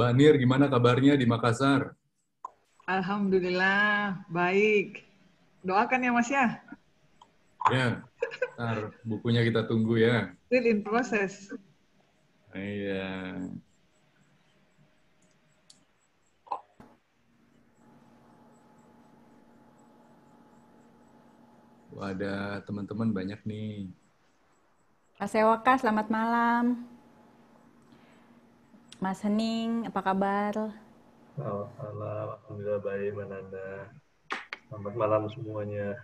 Mbak Nir, gimana kabarnya di Makassar? Alhamdulillah, baik. Doakan ya Mas ya. Ya, ntar bukunya kita tunggu ya. Still in process. Iya. Wah, ada teman-teman banyak nih. Mas Sewaka, selamat malam. Mas Hening, apa kabar? Selamat malam, alhamdulillah baik, Mbak Nanda. Selamat malam semuanya.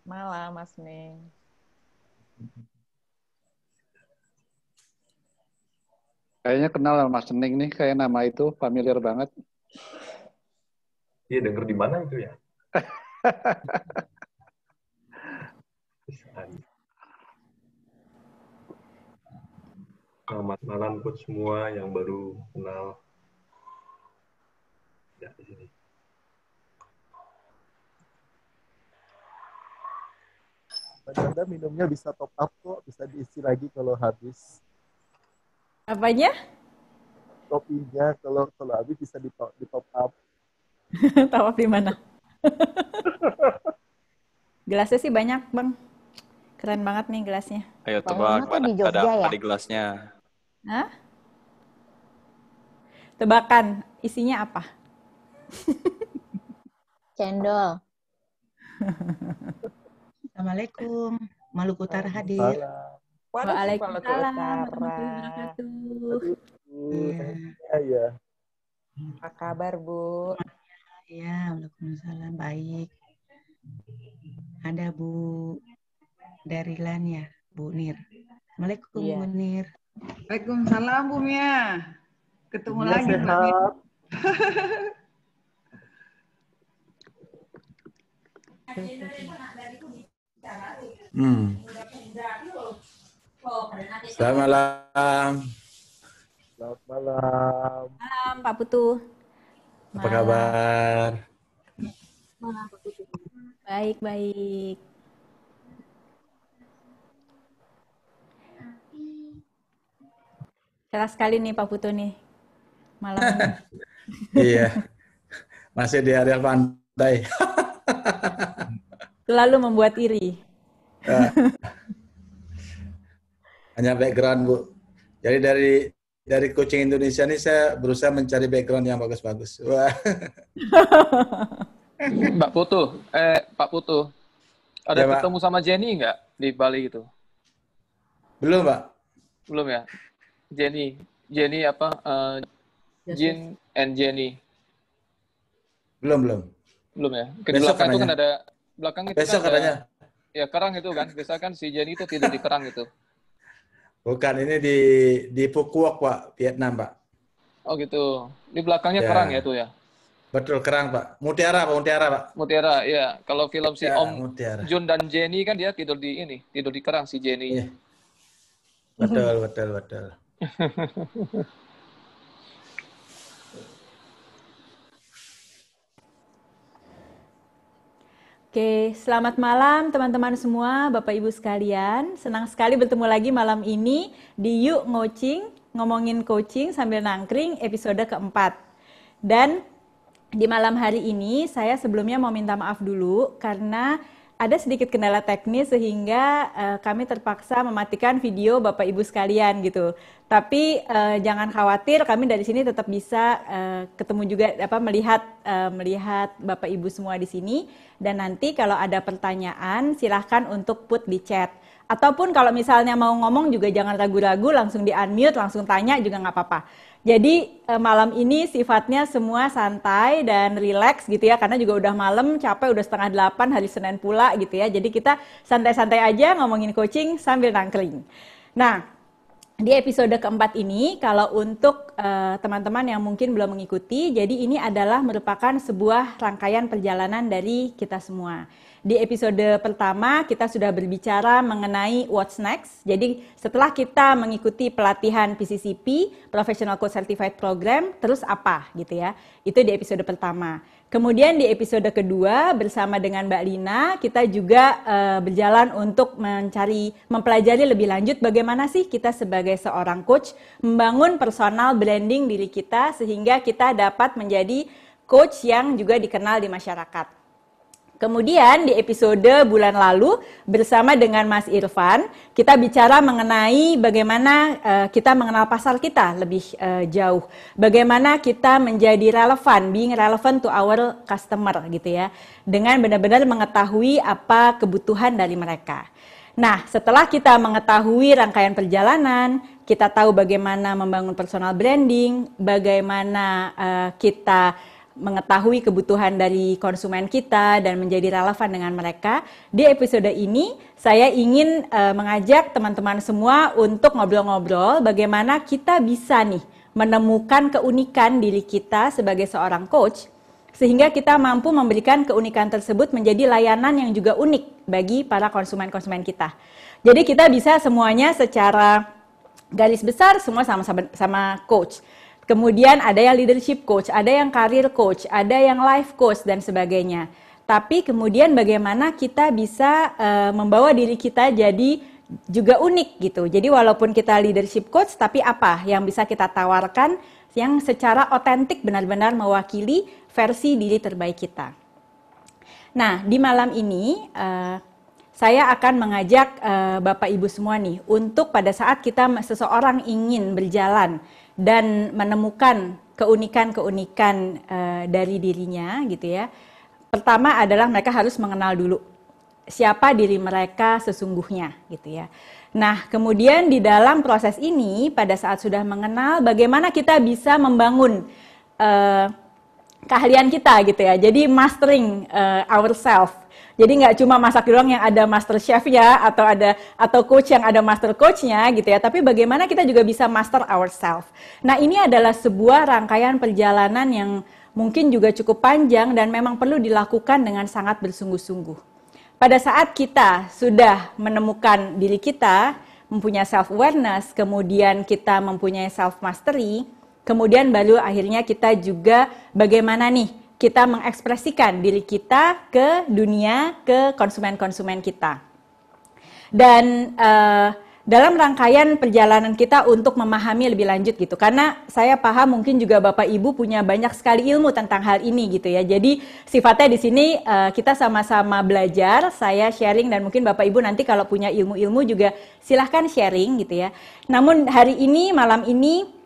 Malam, Mas Ning. Kayaknya kenal sama Mas Hening nih, kayak nama itu familiar banget. Iya, denger di mana itu ya? Selamat malam buat semua yang baru kenal. Ya, di sini. Mbak Nanda minumnya bisa top up kok, bisa diisi lagi kalau habis. Apanya? Kopinya kalau habis bisa di top up. Tahu di mana? Gelasnya sih banyak, Bang. Keren banget nih gelasnya. Ayo Bang tebak, Lama tuh mana di Jogja ada ya? apa di gelasnya? Hah? Tebakan, isinya apa? Cendol. Assalamualaikum, Maluku Utara hadir. Waalaikumsalam warahmatullahi wabarakatuh. Iya. Apa kabar, Bu? Ya, waalaikumsalam, baik. Ada Bu Darilan ya, Bu Nir. Assalamualaikum, Iya. Bu Nir. Waalaikumsalam Bu Mia. Ketemu Iya, lagi Mbak Mia. sehat. Selamat malam. Selamat malam. Malam, Pak Putu. Apa kabar? Baik. Cerah sekali nih Pak Putu nih. Malam ini. Iya. Masih di area pantai. Selalu membuat iri. Hanya background, Bu. Jadi dari coaching Indonesia ini saya berusaha mencari background yang bagus-bagus. Wah. Pak Putu, ada Ya, Pak. ketemu sama Jenny nggak di Bali itu? Belum, Pak. Belum ya? Jenny apa? Jin and Jenny. Belum. Belum ya? Di Besok belakang itu kan katanya. ada, belakang itu Besok kan ada, katanya. ya kerang itu kan. Biasa kan si Jenny itu tidur di kerang itu. Bukan, ini di Phuket, Pak, Vietnam, Pak. Oh gitu. Di belakangnya Ya. kerang ya tuh ya? Betul, kerang, Pak. Mutiara, Pak. Mutiara, ya. Kalau film si Ya, Om Mutiara. Jun dan Jenny kan dia tidur di kerang si Jenny. Iya. Betul. Oke, selamat malam teman-teman semua, Bapak Ibu sekalian. Senang sekali bertemu lagi malam ini di Yuk ngomongin coaching sambil nangkring episode keempat. Dan di malam hari ini saya sebelumnya mau minta maaf dulu karena ada sedikit kendala teknis sehingga kami terpaksa mematikan video Bapak Ibu sekalian gitu. Tapi jangan khawatir, kami dari sini tetap bisa ketemu juga melihat Bapak Ibu semua di sini. Dan nanti kalau ada pertanyaan silahkan untuk put di chat. Ataupun kalau misalnya mau ngomong juga jangan ragu-ragu, langsung di unmute, langsung tanya juga nggak apa-apa. Jadi malam ini sifatnya semua santai dan relax gitu ya, karena juga udah malam, capek, udah 7:30 hari Senin pula gitu ya. Jadi kita santai-santai aja ngomongin coaching sambil nangkring. Nah, di episode keempat ini, kalau untuk teman-teman yang mungkin belum mengikuti, jadi ini adalah merupakan sebuah rangkaian perjalanan dari kita semua. Di episode pertama kita sudah berbicara mengenai what's next. Jadi setelah kita mengikuti pelatihan PCCP, Professional Coach Certified Program, terus apa gitu ya. Itu di episode pertama. Kemudian di episode kedua bersama dengan Mbak Lina, kita juga berjalan untuk mempelajari lebih lanjut bagaimana sih kita sebagai seorang coach membangun personal branding diri kita sehingga kita dapat menjadi coach yang juga dikenal di masyarakat. Kemudian di episode bulan lalu bersama dengan Mas Irfan, kita bicara mengenai bagaimana kita mengenal pasar kita lebih jauh. Bagaimana kita menjadi relevan, being relevant to our customer gitu ya. Dengan benar-benar mengetahui apa kebutuhan dari mereka. Nah, setelah kita mengetahui rangkaian perjalanan, kita tahu bagaimana membangun personal branding, bagaimana kita mengetahui kebutuhan dari konsumen kita dan menjadi relevan dengan mereka. Di episode ini saya ingin mengajak teman-teman semua untuk ngobrol-ngobrol bagaimana kita bisa nih menemukan keunikan diri kita sebagai seorang coach sehingga kita mampu memberikan keunikan tersebut menjadi layanan yang juga unik bagi para konsumen-konsumen kita. Jadi kita bisa semuanya secara garis besar semua sama coach. Kemudian ada yang leadership coach, ada yang career coach, ada yang life coach dan sebagainya. Tapi kemudian bagaimana kita bisa membawa diri kita jadi juga unik gitu. Jadi walaupun kita leadership coach, tapi apa yang bisa kita tawarkan yang secara otentik benar-benar mewakili versi diri terbaik kita. Nah, di malam ini saya akan mengajak Bapak Ibu semua nih untuk pada saat seseorang ingin berjalan dan menemukan keunikan-keunikan dari dirinya gitu ya. Pertama adalah mereka harus mengenal dulu siapa diri mereka sesungguhnya gitu ya. Nah, kemudian di dalam proses ini pada saat sudah mengenal bagaimana kita bisa membangun keahlian kita gitu ya. Jadi mastering ourselves. Jadi nggak cuma masak doang yang ada master chef-nya atau coach yang ada master coach-nya gitu ya, tapi bagaimana kita juga bisa master ourselves. Nah, ini adalah sebuah rangkaian perjalanan yang mungkin juga cukup panjang dan memang perlu dilakukan dengan sangat bersungguh-sungguh. Pada saat kita sudah menemukan diri kita, mempunyai self-awareness, kemudian kita mempunyai self-mastery, kemudian baru akhirnya kita juga bagaimana nih kita mengekspresikan diri kita ke dunia, ke konsumen-konsumen kita. Dan dalam rangkaian perjalanan kita untuk memahami lebih lanjut gitu, karena saya paham mungkin juga Bapak Ibu punya banyak sekali ilmu tentang hal ini gitu ya. Jadi sifatnya di sini kita sama-sama belajar, saya sharing dan mungkin Bapak Ibu nanti kalau punya ilmu-ilmu juga silahkan sharing gitu ya. Namun hari ini, malam ini,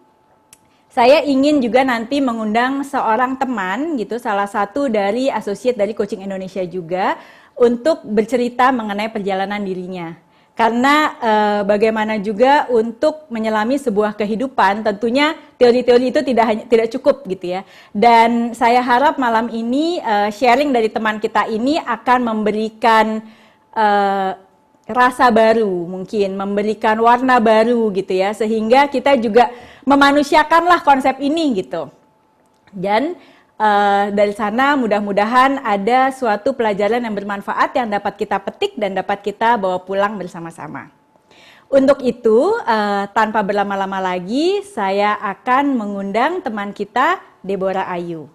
saya ingin juga nanti mengundang seorang teman gitu, salah satu dari associate dari Coaching Indonesia juga untuk bercerita mengenai perjalanan dirinya. Karena bagaimana juga untuk menyelami sebuah kehidupan, tentunya teori-teori itu tidak cukup gitu ya. Dan saya harap malam ini sharing dari teman kita ini akan memberikan rasa baru, mungkin memberikan warna baru gitu ya, sehingga kita juga memanusiakanlah konsep ini gitu. Dan dari sana mudah-mudahan ada suatu pelajaran yang bermanfaat yang dapat kita petik dan dapat kita bawa pulang bersama-sama. Untuk itu, tanpa berlama-lama lagi, saya akan mengundang teman kita, Deborah Ayu.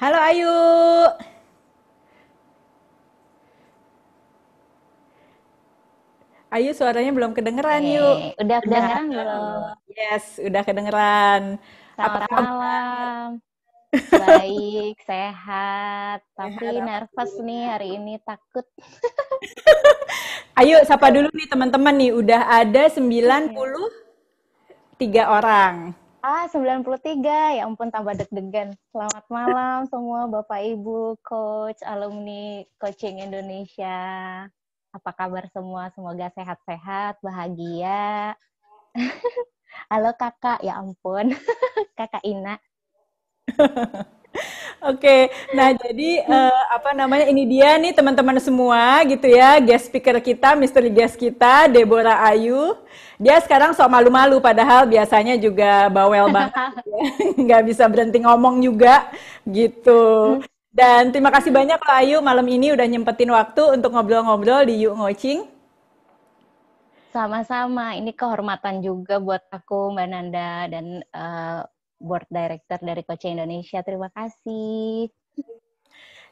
Halo Ayu. Ayu suaranya belum kedengeran yuk. Udah kedengeran belum? Yes, udah kedengeran. Apa Selamat kabar? malam. Baik, sehat. Tapi nervous nih hari ini, takut. Ayo sapa dulu nih teman-teman nih, udah ada 93 orang. 93, ya ampun tambah deg-degan. Selamat malam semua Bapak Ibu, Coach, alumni Coaching Indonesia. Apa kabar semua? Semoga sehat-sehat, bahagia. Halo kakak, ya ampun. Kakak Ina. Oke, nah jadi ini dia nih teman-teman semua gitu ya, guest speaker kita, mystery guest kita, Deborah Ayu. Dia sekarang sok malu-malu, padahal biasanya juga bawel banget, ya. Nggak bisa berhenti ngomong juga gitu. Dan terima kasih banyak loh Ayu, malam ini udah nyempetin waktu untuk ngobrol-ngobrol di Yuk Ngocing. Sama-sama, ini kehormatan juga buat aku, Mbak Nanda, dan Board Director dari Coaching Indonesia. Terima kasih.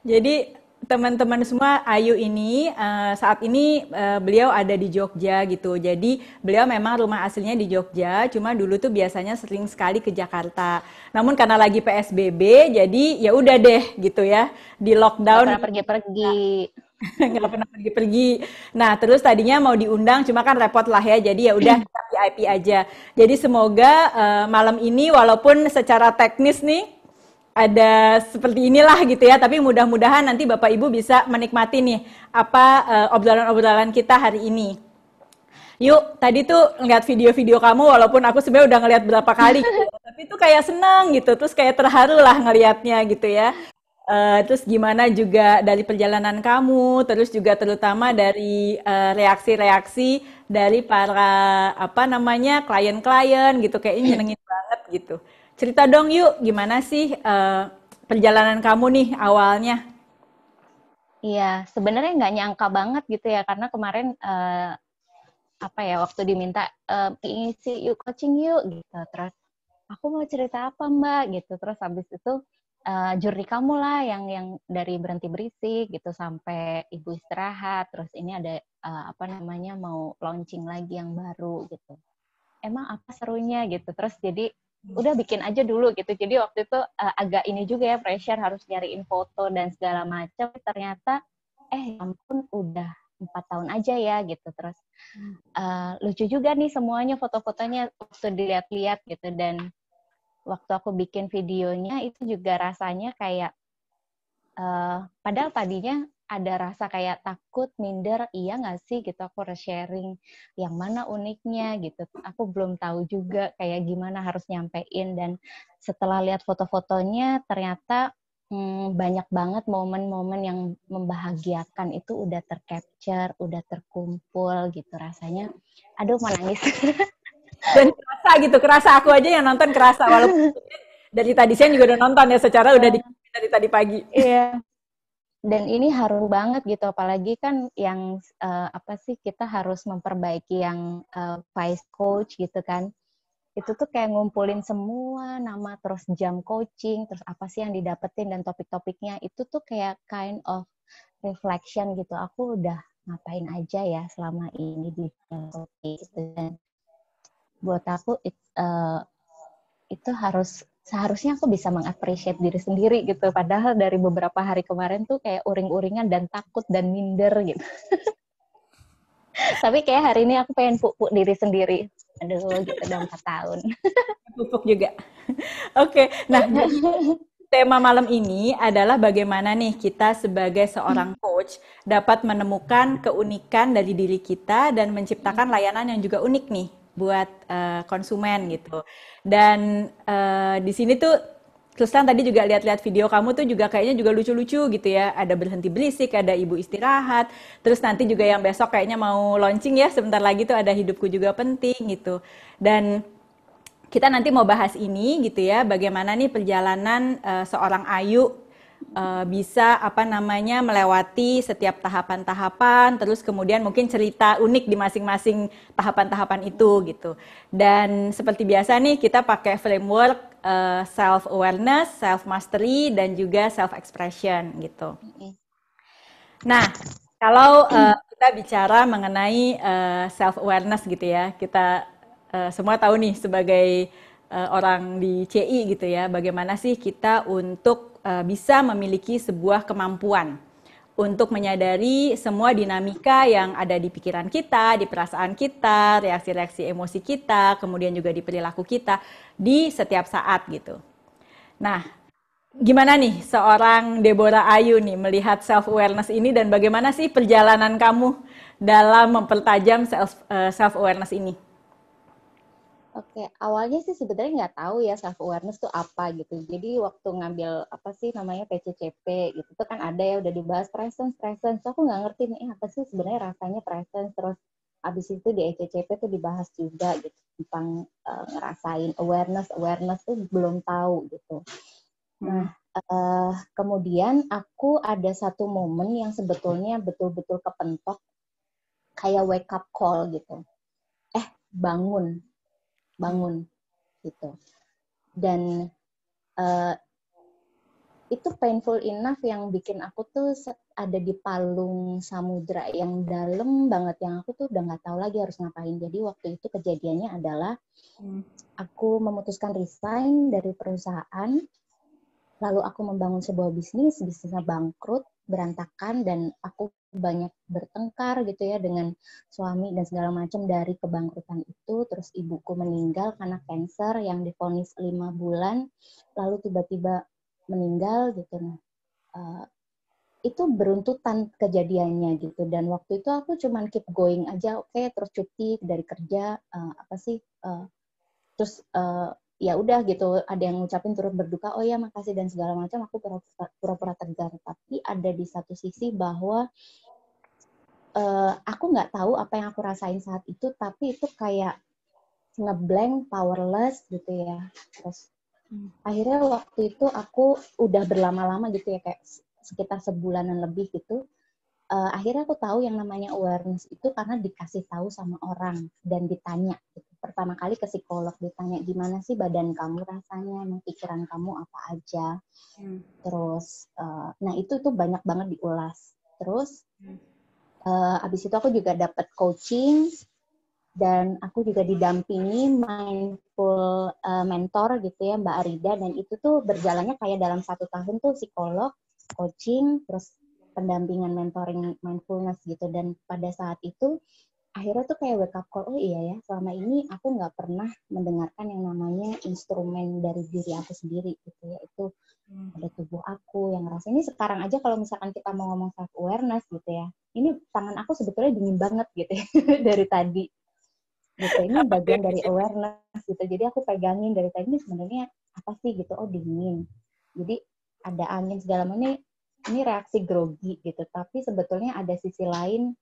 Jadi teman-teman semua, Ayu ini saat ini beliau ada di Jogja gitu. Jadi beliau memang rumah aslinya di Jogja, cuma dulu tuh biasanya sering sekali ke Jakarta. Namun karena lagi PSBB, jadi ya udah deh gitu ya, di lockdown. Nggak pernah pergi-pergi. Nggak pernah pergi-pergi. Nah, terus tadinya mau diundang, cuma kan repot lah ya. Jadi ya udah kita VIP aja. Jadi semoga malam ini walaupun secara teknis nih ada seperti inilah gitu ya, tapi mudah-mudahan nanti Bapak Ibu bisa menikmati nih apa obrolan-obrolan kita hari ini. Yuk, tadi tuh ngeliat video-video kamu, walaupun aku sebenarnya udah ngeliat berapa kali gitu, tapi itu kayak seneng gitu, terus kayak terharu lah ngeliatnya gitu ya. Terus gimana juga dari perjalanan kamu, terus juga terutama dari reaksi-reaksi dari para klien-klien gitu, kayaknya nyenengin banget gitu. Cerita dong yuk, gimana sih perjalanan kamu nih awalnya? Iya, sebenarnya nggak nyangka banget gitu ya, karena kemarin waktu diminta isi yuk coaching yuk gitu, terus aku mau cerita apa Mbak gitu, terus habis itu jurni kamu lah yang dari berhenti berisik gitu sampai ibu istirahat, terus ini ada mau launching lagi yang baru gitu. Emang apa serunya gitu, terus jadi udah bikin aja dulu gitu. Jadi waktu itu agak ini juga ya, pressure harus nyariin foto dan segala macam. Ternyata ampun udah 4 tahun aja ya gitu. Terus lucu juga nih semuanya foto-fotonya waktu dilihat-lihat gitu. Dan waktu aku bikin videonya itu juga rasanya kayak padahal tadinya ada rasa kayak takut, minder, iya nggak sih gitu, aku harus sharing yang mana uniknya gitu. Aku belum tahu juga kayak gimana harus nyampein, dan setelah lihat foto-fotonya ternyata banyak banget momen-momen yang membahagiakan itu udah tercapture, udah terkumpul gitu, rasanya aduh mau nangis. Dan kerasa aku aja yang nonton kerasa, walaupun dari tadi saya juga udah nonton ya, secara udah dari tadi pagi. Iya. Dan ini haru banget gitu, apalagi kan yang kita harus memperbaiki yang vice coach gitu kan. Itu tuh kayak ngumpulin semua nama, terus jam coaching, terus apa sih yang didapetin dan topik-topiknya, itu tuh kayak kind of reflection gitu. Aku udah ngapain aja ya selama ini di coaching gitu. Dan buat aku itu seharusnya aku bisa meng-appreciate diri sendiri gitu. Padahal dari beberapa hari kemarin tuh kayak uring-uringan dan takut dan minder gitu. Tapi kayak hari ini aku pengen pupuk diri sendiri. Aduh gitu, udah 4 tahun. Pupuk juga. Oke, nah tema malam ini adalah bagaimana nih kita sebagai seorang coach dapat menemukan keunikan dari diri kita dan menciptakan layanan yang juga unik nih buat konsumen gitu. Dan di sini tuh terus kan tadi juga lihat-lihat video kamu tuh juga kayaknya juga lucu-lucu gitu ya. Ada berhenti berisik, ada ibu istirahat. Terus nanti juga yang besok kayaknya mau launching ya, sebentar lagi tuh ada hidupku juga penting gitu. Dan kita nanti mau bahas ini gitu ya, bagaimana nih perjalanan seorang Ayu bisa melewati setiap tahapan-tahapan, terus kemudian mungkin cerita unik di masing-masing tahapan-tahapan itu gitu. Dan seperti biasa nih kita pakai framework self awareness, self mastery, dan juga self expression gitu. Nah, kalau kita bicara mengenai self awareness gitu ya, kita semua tahu nih sebagai orang di CI gitu ya, bagaimana sih kita untuk bisa memiliki sebuah kemampuan untuk menyadari semua dinamika yang ada di pikiran kita, di perasaan kita, reaksi-reaksi emosi kita, kemudian juga di perilaku kita di setiap saat gitu. Nah, gimana nih seorang Deborah Ayu nih melihat self-awareness ini dan bagaimana sih perjalanan kamu dalam mempertajam self-awareness ini? Oke, awalnya sih sebenarnya nggak tahu ya self awareness itu apa gitu. Jadi waktu ngambil apa sih namanya PCCP gitu, itu kan ada ya udah dibahas presence. So aku nggak ngerti nih apa sih sebenarnya rasanya presence. Terus abis itu di ECCP tuh dibahas juga gitu tentang ngerasain awareness tuh belum tahu gitu. Nah kemudian aku ada satu momen yang sebetulnya betul-betul kepentok kayak wake up call gitu. Bangun gitu. Dan itu painful enough yang bikin aku tuh ada di palung samudra yang dalam banget, yang aku tuh udah nggak tahu lagi harus ngapain. Jadi waktu itu kejadiannya adalah aku memutuskan resign dari perusahaan, lalu aku membangun sebuah bisnisnya bangkrut, berantakan, dan aku banyak bertengkar gitu ya dengan suami dan segala macam dari kebangkrutan itu. Terus ibuku meninggal karena kanker yang divonis 5 bulan, lalu tiba-tiba meninggal gitu. Itu beruntutan kejadiannya gitu, dan waktu itu aku cuman keep going aja, oke, terus cuti dari kerja, terus ya udah gitu, ada yang ngucapin turut berduka, oh ya makasih dan segala macam, aku pura-pura tegar. Tapi ada di satu sisi bahwa aku nggak tahu apa yang aku rasain saat itu, tapi itu kayak ngeblank, powerless gitu ya. Terus akhirnya waktu itu aku udah berlama-lama gitu ya, kayak sekitar sebulanan lebih gitu. Akhirnya aku tahu yang namanya awareness itu karena dikasih tahu sama orang dan ditanya gitu. Pertama kali ke psikolog, ditanya gimana sih badan kamu rasanya, pikiran kamu apa aja. Terus nah itu banyak banget diulas. Terus abis itu aku juga dapat coaching, dan aku juga didampingi mindful mentor gitu ya, Mbak Arida, dan itu tuh berjalannya kayak dalam 1 tahun tuh psikolog, coaching, terus pendampingan mentoring mindfulness gitu. Dan pada saat itu akhirnya tuh kayak wake up call, oh iya ya, selama ini aku nggak pernah mendengarkan yang namanya instrumen dari diri aku sendiri gitu ya, itu ada tubuh aku yang ngerasa. Ini sekarang aja kalau misalkan kita mau ngomong self awareness gitu ya, ini tangan aku sebetulnya dingin banget gitu ya dari tadi gitu. Ini bagian dari awareness gitu, jadi aku pegangin dari tadi, ini sebenarnya apa sih gitu, oh dingin, jadi ada angin segala macam, ini reaksi grogi gitu. Tapi sebetulnya ada sisi lain,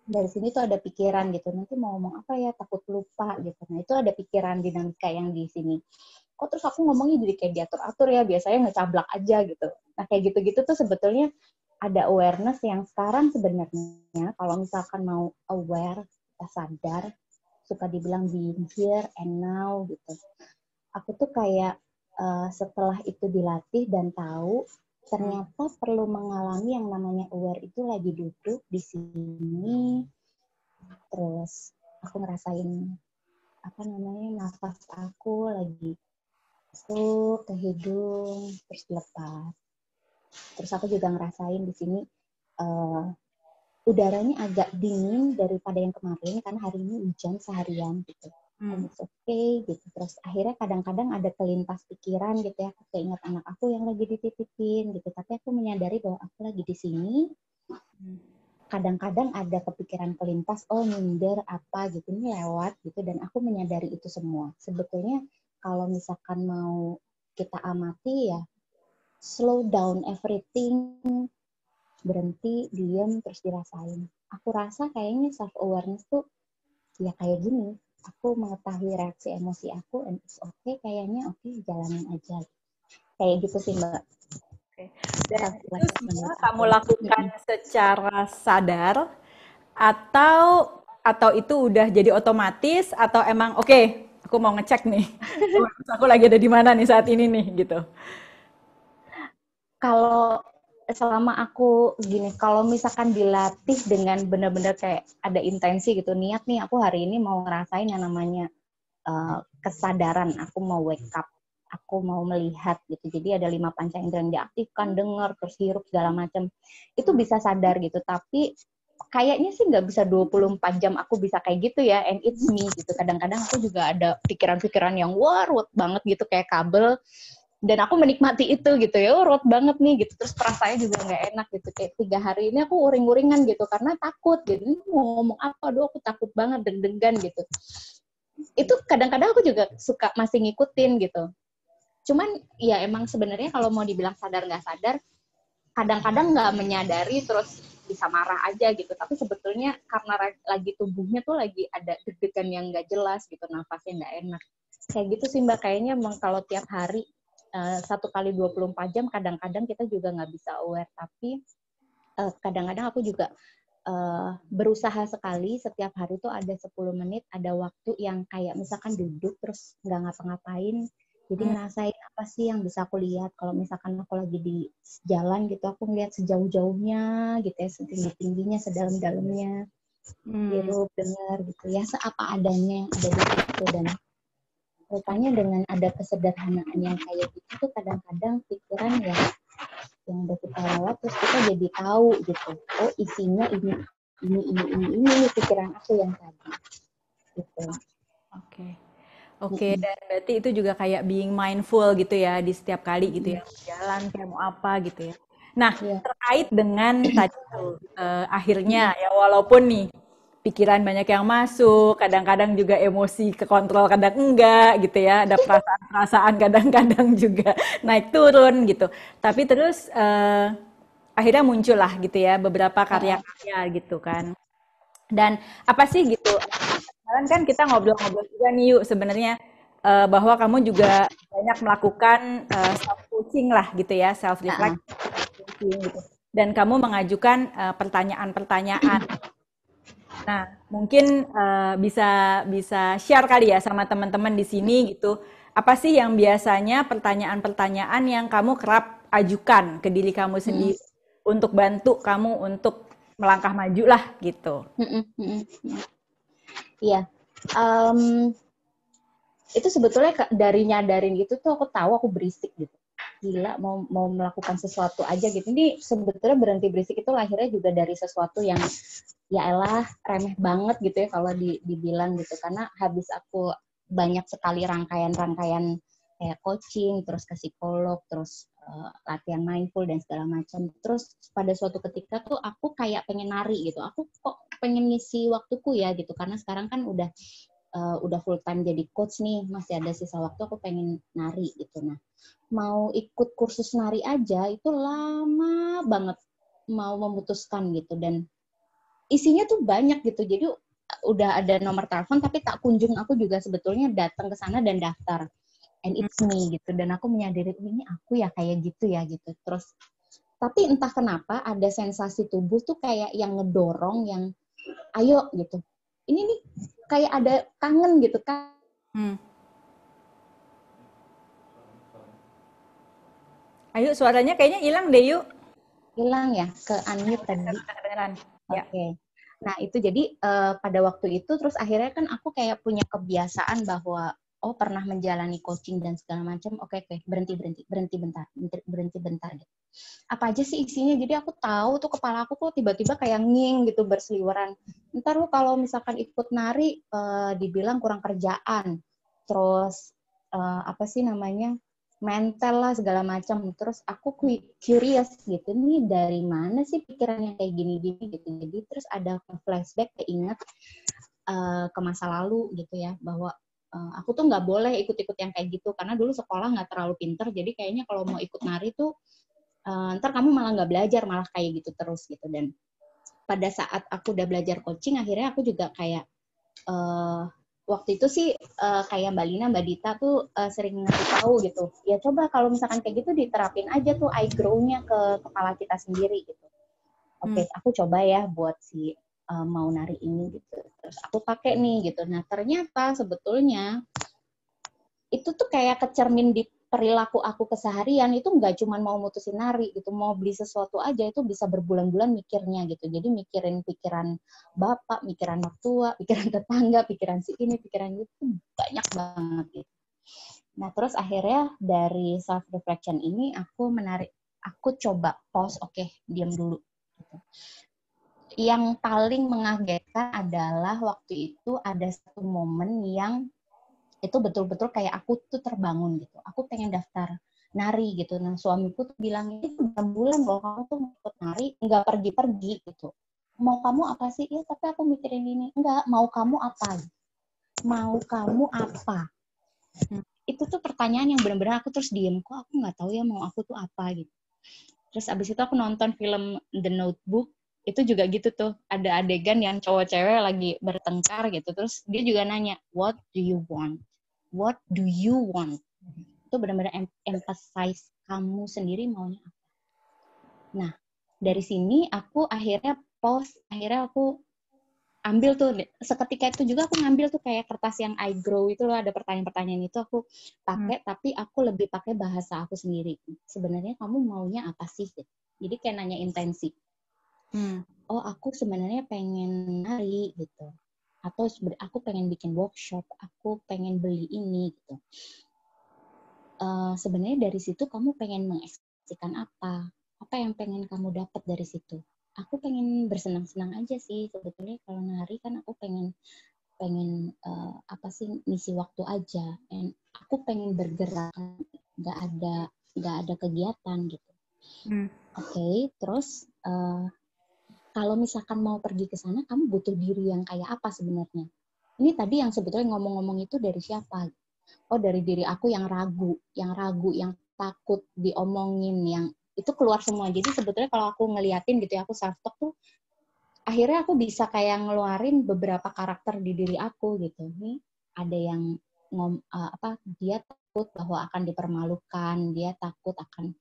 dari sini tuh ada pikiran gitu, nanti mau ngomong apa ya, takut lupa gitu. Nah itu ada pikiran dinamika yang di sini. Kok terus aku ngomongnya jadi kayak diatur-atur ya, biasanya ngecablak aja gitu. Nah kayak gitu-gitu tuh sebetulnya ada awareness yang sekarang sebenarnya kalau misalkan mau aware, kita sadar, suka dibilang being here and now gitu. Aku tuh kayak setelah itu dilatih dan tahu, ternyata perlu mengalami yang namanya aware itu lagi duduk di sini, terus aku ngerasain apa namanya nafas aku lagi masuk ke hidung terus lepas. Terus aku juga ngerasain di sini udaranya agak dingin daripada yang kemarin karena hari ini hujan seharian gitu. It's okay gitu. Terus akhirnya kadang-kadang ada kelintas pikiran gitu ya, aku keinget anak aku yang lagi dititipin gitu, tapi aku menyadari bahwa aku lagi di sini. Kadang-kadang ada kepikiran kelintas, oh minder apa gitu, ini lewat gitu, dan aku menyadari itu semua. Sebetulnya kalau misalkan mau kita amati ya, slow down everything, berhenti, diam, terus dirasain. Aku rasa kayaknya self awareness tuh ya kayak gini. Aku mengetahui reaksi emosi aku, and it's okay kayaknya, oke, jalanin aja. Kayak gitu sih, Mbak. Oke. Dan itu semua kamu lakukan secara sadar atau itu udah jadi otomatis, atau emang oke, Aku mau ngecek nih, aku lagi ada di mana nih saat ini nih, gitu. Kalau selama aku gini, kalau misalkan dilatih dengan benar-benar kayak ada intensi gitu, niat nih aku hari ini mau ngerasain yang namanya kesadaran, aku mau wake up, aku mau melihat gitu. Jadi ada 5 panca indera yang diaktifkan, dengar, terus hirup segala macam. Itu bisa sadar gitu, tapi kayaknya sih nggak bisa 24 jam aku bisa kayak gitu ya, and it's me gitu. Kadang-kadang aku juga ada pikiran-pikiran yang ruwet banget gitu kayak kabel, dan aku menikmati itu gitu ya, ruwet banget nih gitu. Terus perasaannya juga nggak enak gitu, kayak 3 hari ini aku uring-uringan gitu karena takut gitu, ini mau ngomong apa, aduh aku takut banget, deg-degan gitu. Itu kadang-kadang aku juga suka masih ngikutin gitu. Cuman ya emang sebenarnya kalau mau dibilang sadar nggak sadar, kadang-kadang nggak menyadari terus bisa marah aja gitu. Tapi sebetulnya karena lagi tubuhnya tuh lagi ada deg-degan yang nggak jelas gitu, nafasnya nggak enak. Kayak gitu sih Mbak, kayaknya emang kalau tiap hari 1 kali 24 jam kadang-kadang kita juga nggak bisa aware. Tapi kadang-kadang aku juga berusaha sekali setiap hari tuh ada 10 menit, ada waktu yang kayak misalkan duduk terus nggak ngapa-ngapain. Jadi ngerasain apa sih yang bisa aku lihat. Kalau misalkan aku lagi di jalan gitu, aku ngeliat sejauh-jauhnya gitu ya, setinggi-tingginya, sedalam-dalamnya. Hirup, dengar gitu ya, seapa adanya yang ada di situ. Dan rupanya dengan ada kesederhanaan yang kayak gitu tuh kadang-kadang pikiran yang udah kita lewat terus kita jadi tahu gitu, oh isinya ini pikiran aku yang tadi gitu. Oke, dan berarti itu juga kayak being mindful gitu ya di setiap kali gitu ya, jalan kayak mau apa gitu ya. Nah, terkait dengan tadi tuh akhirnya ya, walaupun nih pikiran banyak yang masuk, kadang-kadang juga emosi kekontrol, kadang enggak gitu ya, ada perasaan-perasaan kadang-kadang juga naik turun gitu. Tapi terus akhirnya muncul lah gitu ya beberapa karya-karya gitu kan. Dan apa sih gitu, kemarin kan kita ngobrol-ngobrol juga nih yuk sebenarnya bahwa kamu juga banyak melakukan self-coaching lah gitu ya, self-reflection gitu. Dan kamu mengajukan pertanyaan-pertanyaan. Nah, mungkin bisa share kali ya sama teman-teman di sini gitu. Apa sih yang biasanya pertanyaan-pertanyaan yang kamu kerap ajukan ke diri kamu sendiri untuk bantu kamu untuk melangkah maju lah gitu. Iya. Itu sebetulnya dari nyadarin gitu tuh aku tahu aku berisik gitu. Gila mau melakukan sesuatu aja gitu. Ini sebetulnya berhenti berisik itu lahirnya juga dari sesuatu yang ya elah remeh banget gitu ya kalau dibilang gitu, karena habis aku banyak sekali rangkaian-rangkaian kayak coaching, terus ke psikolog, terus latihan mindful dan segala macam. Terus pada suatu ketika tuh aku kayak pengen nari gitu. Aku kok pengen ngisi waktuku ya gitu, karena sekarang kan udah full time jadi coach nih, masih ada sisa waktu aku pengen nari gitu. Nah, mau ikut kursus nari aja itu lama banget mau memutuskan gitu, dan isinya tuh banyak gitu. Jadi udah ada nomor telepon tapi tak kunjung aku juga sebetulnya datang ke sana dan daftar. And it's me gitu, dan aku menyadari ini aku ya kayak gitu ya gitu. Terus tapi entah kenapa ada sensasi tubuh tuh kayak yang ngedorong, yang ayo gitu. Ini nih kayak ada kangen gitu kan. Ayo, suaranya kayaknya hilang deh yuk. Hilang ya, ke unmute tadi. Oke. Nah itu jadi pada waktu itu terus akhirnya kan aku kayak punya kebiasaan bahwa pernah menjalani coaching dan segala macam. Oke, berhenti bentar gitu. Apa aja sih isinya? Jadi aku tahu tuh kepala aku kok tiba-tiba kayak nging gitu, berseliweran. Ntar lu kalau misalkan ikut nari dibilang kurang kerjaan. Terus apa sih namanya? Mental lah segala macam. Terus aku curious gitu, nih dari mana sih pikirannya kayak gini-gini gitu. Jadi terus ada flashback, keinget ke masa lalu gitu ya, bahwa aku tuh nggak boleh ikut-ikut yang kayak gitu karena dulu sekolah nggak terlalu pinter. Jadi kayaknya kalau mau ikut nari tuh ntar kamu malah nggak belajar, malah kayak gitu terus gitu. Dan pada saat aku udah belajar coaching, akhirnya aku juga kayak waktu itu sih kayak Mbak Lina, Mbak Dita tuh sering ngasih tahu gitu. Ya coba kalau misalkan kayak gitu diterapin aja tuh I grow-nya ke kepala kita sendiri gitu. Oke, aku coba ya buat si mau nari ini gitu. Terus aku pakai nih gitu. Nah ternyata sebetulnya itu tuh kayak kecermin di perilaku aku keseharian. Itu nggak cuma mau mutusin nari gitu, mau beli sesuatu aja itu bisa berbulan-bulan mikirnya gitu. Jadi mikirin pikiran bapak, pikiran mertua, pikiran tetangga, pikiran si ini, pikiran itu banyak banget gitu. Nah terus akhirnya dari self reflection ini aku coba pause, oke, diam dulu gitu. Yang paling mengagetkan adalah waktu itu ada satu momen yang itu betul-betul kayak aku tuh terbangun gitu. Aku pengen daftar nari gitu. Nah suamiku tuh bilang, itu udah bulan loh kamu tuh mau ikut nari, nggak pergi-pergi gitu. Mau kamu apa sih? Ya tapi aku mikirin ini. Enggak, mau kamu apa? Mau kamu apa? Itu tuh pertanyaan yang benar-benar aku terus diem. Kok aku nggak tahu ya mau aku tuh apa gitu. Terus abis itu aku nonton film The Notebook. Itu juga gitu tuh, ada adegan yang cowok cewek lagi bertengkar gitu, terus dia juga nanya, what do you want? What do you want? Itu benar-benar emphasize kamu sendiri maunya apa. Nah, dari sini aku akhirnya pause, akhirnya aku ambil tuh, seketika itu juga aku ngambil tuh kayak kertas yang I Grow itu loh, ada pertanyaan-pertanyaan itu aku pakai, tapi aku lebih pakai bahasa aku sendiri. Sebenarnya kamu maunya apa sih? Jadi kayak nanya intensi. Oh aku sebenarnya pengen nari gitu, atau aku pengen bikin workshop, aku pengen beli ini gitu. Sebenarnya dari situ kamu pengen mengekspresikan apa yang pengen kamu dapat dari situ. Aku pengen bersenang-senang aja sih sebetulnya, kalau nari kan aku pengen apa sih, ngisi waktu aja. And aku pengen bergerak, nggak ada kegiatan gitu. Oke, terus kalau misalkan mau pergi ke sana, kamu butuh diri yang kayak apa sebenarnya? Ini tadi yang sebetulnya ngomong-ngomong itu dari siapa? Oh, dari diri aku yang ragu, yang takut diomongin, yang itu keluar semua. Jadi sebetulnya kalau aku ngeliatin gitu ya, aku self-talk tuh, akhirnya aku bisa kayak ngeluarin beberapa karakter di diri aku gitu. Nih, ada yang dia takut bahwa akan dipermalukan, dia takut akan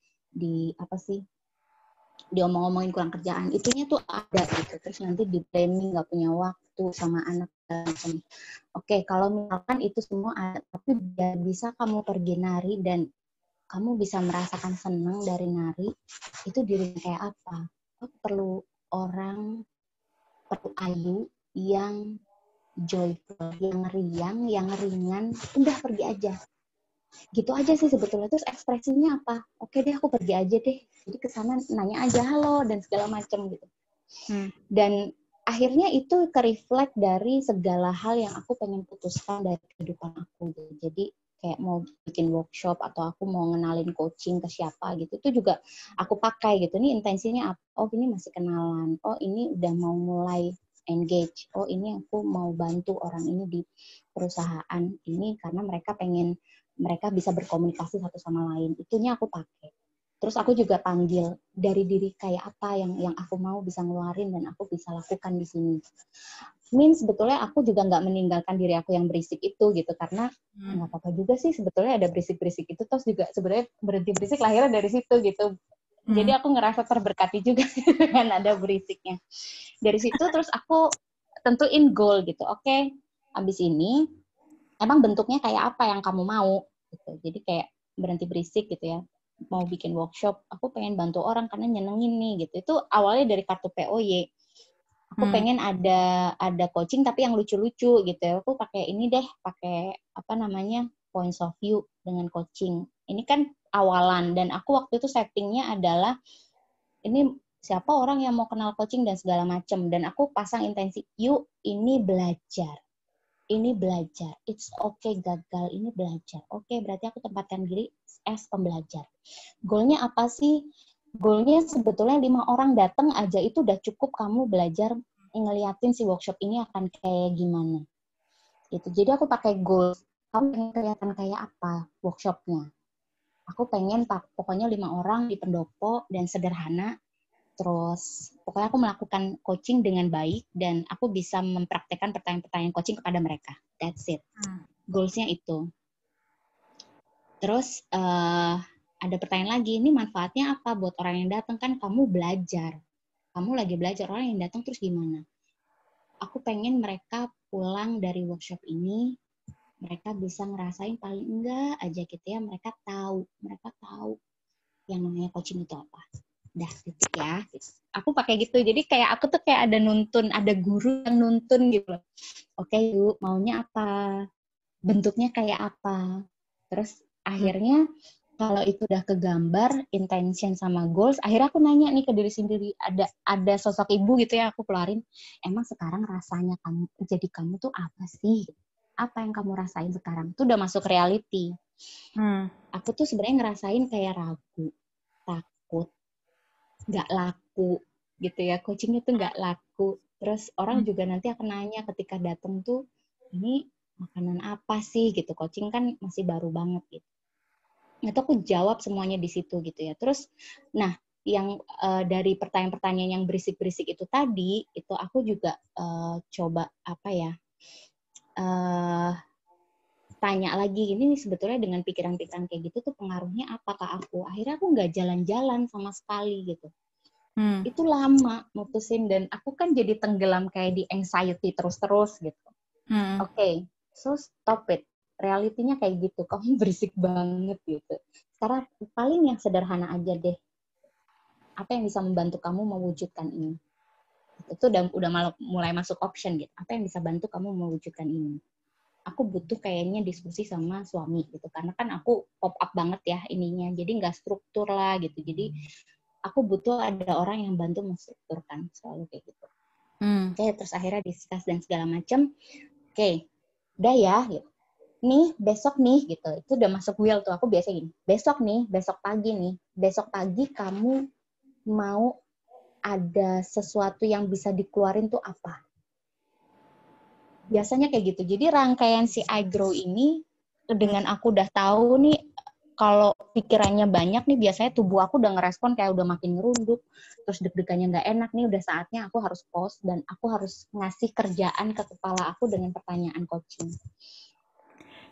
diomong-omongin kurang kerjaan, itunya tuh ada gitu. Terus nanti di blaming nggak punya waktu sama anak macam. Oke, kalau misalkan itu semua ada, tapi biar bisa kamu pergi nari dan kamu bisa merasakan senang dari nari, itu diri kayak apa? Perlu ayu yang joyful, yang riang, yang ringan, udah pergi aja. Gitu aja sih sebetulnya. Terus ekspresinya apa? Oke deh, aku pergi aja deh. Jadi kesana nanya aja halo dan segala macam gitu. Dan akhirnya itu ke-reflect dari segala hal yang aku pengen putuskan dari kehidupan aku gitu. Jadi kayak mau bikin workshop atau aku mau ngenalin coaching ke siapa gitu, itu juga aku pakai gitu. Ini intensinya apa? Oh ini masih kenalan. Oh ini udah mau mulai engage. Oh ini aku mau bantu orang ini di perusahaan ini karena mereka bisa berkomunikasi satu sama lain. Itunya aku pakai. Terus aku juga panggil dari diri kayak apa yang aku mau bisa ngeluarin dan aku bisa lakukan di sini. Sebetulnya aku juga nggak meninggalkan diri aku yang berisik itu gitu, karena nggak apa-apa juga sih sebetulnya ada berisik-berisik itu, terus juga sebenarnya berhenti berisik lahirnya dari situ gitu. Jadi aku ngerasa terberkati juga dengan ada berisiknya. Dari situ terus aku tentuin goal gitu. Oke, abis ini emang bentuknya kayak apa yang kamu mau gitu. Jadi kayak berhenti berisik gitu ya. Mau bikin workshop, aku pengen bantu orang karena nyenengin nih gitu. Itu awalnya dari kartu POY. Aku pengen ada coaching tapi yang lucu-lucu gitu ya. Aku pakai ini deh, pakai points of view dengan coaching. Ini kan awalan dan aku waktu itu settingnya adalah ini siapa orang yang mau kenal coaching dan segala macam, dan aku pasang intensi, yuk ini belajar. Ini belajar, it's okay gagal, ini belajar. Oke, berarti aku tempatkan diri as pembelajar. Goalnya apa sih? Goalnya sebetulnya 5 orang datang aja itu udah cukup kamu belajar ngeliatin si workshop ini akan kayak gimana. Gitu. Jadi aku pakai goal, kamu pengen kelihatan kayak apa workshopnya. Aku pengen pokoknya 5 orang di pendopo dan sederhana. Terus pokoknya aku melakukan coaching dengan baik dan aku bisa mempraktekkan pertanyaan-pertanyaan coaching kepada mereka. That's it. Goals-nya itu. Terus ada pertanyaan lagi, ini manfaatnya apa buat orang yang datang? Kan kamu belajar. Kamu lagi belajar, orang yang datang terus gimana? Aku pengen mereka pulang dari workshop ini mereka bisa ngerasain paling enggak aja gitu ya, mereka tahu yang namanya coaching itu apa. Dah titik ya. Gitu. Aku pakai gitu. Jadi kayak aku tuh kayak ada guru yang nuntun gitu. Oke, yuk, maunya apa? Bentuknya kayak apa? Terus akhirnya kalau itu udah kegambar intention sama goals, akhirnya aku nanya nih ke diri sendiri, ada sosok ibu gitu ya aku keluarin, emang sekarang rasanya kamu tuh apa sih? Apa yang kamu rasain sekarang? Itu udah masuk reality. Aku tuh sebenarnya ngerasain kayak ragu, takut, nggak laku gitu ya. Coaching itu nggak laku. Terus orang juga nanti akan nanya ketika datang tuh, ini makanan apa sih gitu. Coaching kan masih baru banget gitu. Itu aku jawab semuanya di situ gitu ya. Terus, nah yang dari pertanyaan-pertanyaan yang berisik-berisik itu tadi, itu aku juga coba tanya lagi, ini sebetulnya dengan pikiran-pikiran kayak gitu tuh pengaruhnya apa ke aku? Akhirnya aku nggak jalan-jalan sama sekali gitu. Itu lama mutusin dan aku kan jadi tenggelam kayak di anxiety terus-terus gitu. Oke, so stop it. Realitinya kayak gitu, kamu berisik banget gitu. Sekarang paling yang sederhana aja deh. Apa yang bisa membantu kamu mewujudkan ini? Itu udah mulai masuk option gitu. Apa yang bisa bantu kamu mewujudkan ini? Aku butuh kayaknya diskusi sama suami gitu, karena kan aku pop up banget ya ininya, jadi nggak struktur lah gitu. Jadi aku butuh ada orang yang bantu menstrukturkan, selalu kayak gitu. Oke, terus akhirnya discuss dan segala macam. Oke, udah ya gitu. Nih besok nih gitu, itu udah masuk wheel tuh. Aku biasa gini, besok pagi kamu mau ada sesuatu yang bisa dikeluarin tuh apa? Biasanya kayak gitu. Jadi rangkaian si I Grow ini, dengan aku udah tahu nih, kalau pikirannya banyak nih, biasanya tubuh aku udah ngerespon kayak udah makin ngerunduk, terus deg-degannya nggak enak nih, udah saatnya aku harus pause, dan aku harus ngasih kerjaan ke kepala aku dengan pertanyaan coaching.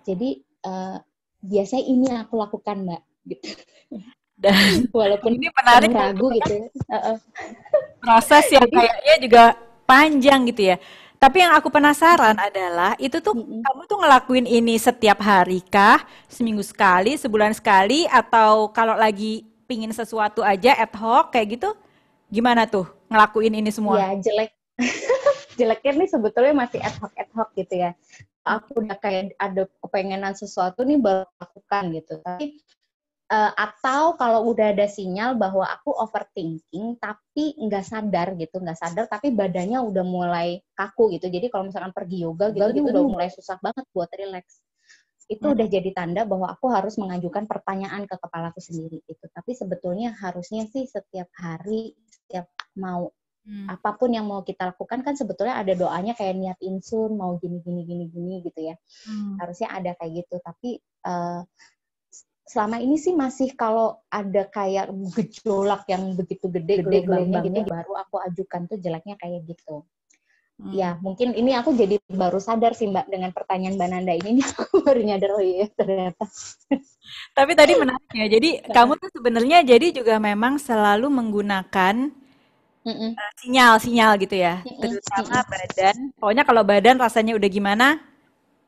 Jadi, biasanya ini yang aku lakukan, Mbak. Gitu. Dan walaupun ini menarik ragu gitu ya. Proses yang kayaknya juga panjang gitu ya. Tapi yang aku penasaran adalah, itu tuh kamu tuh ngelakuin ini setiap hari kah? Seminggu sekali, sebulan sekali, atau kalau lagi pingin sesuatu aja ad hoc kayak gitu? Gimana tuh ngelakuin ini semua? Ya, jeleknya nih sebetulnya masih ad hoc gitu ya. Aku udah kayak ada kepengenan sesuatu nih baru lakukan gitu. Tapi atau kalau udah ada sinyal bahwa aku overthinking tapi nggak sadar tapi badannya udah mulai kaku gitu. Jadi kalau misalkan pergi yoga gitu udah mulai susah banget buat relax. Itu udah jadi tanda bahwa aku harus mengajukan pertanyaan ke kepalaku sendiri gitu. Tapi sebetulnya harusnya sih setiap hari, setiap mau apapun yang mau kita lakukan kan sebetulnya ada doanya kayak niat insun mau gini gitu ya. Harusnya ada kayak gitu. Tapi selama ini sih masih kalau ada kayak gejolak yang begitu gede gelombangnya gitu baru aku ajukan tuh jeleknya kayak gitu. Ya mungkin ini aku jadi baru sadar sih Mbak dengan pertanyaan Mbak Nanda ini aku baru nyadar oh iya ternyata. Tapi tadi menarik ya. Jadi kamu tuh sebenarnya jadi juga memang selalu menggunakan sinyal-sinyal gitu ya. Terutama badan. Pokoknya kalau badan rasanya udah gimana?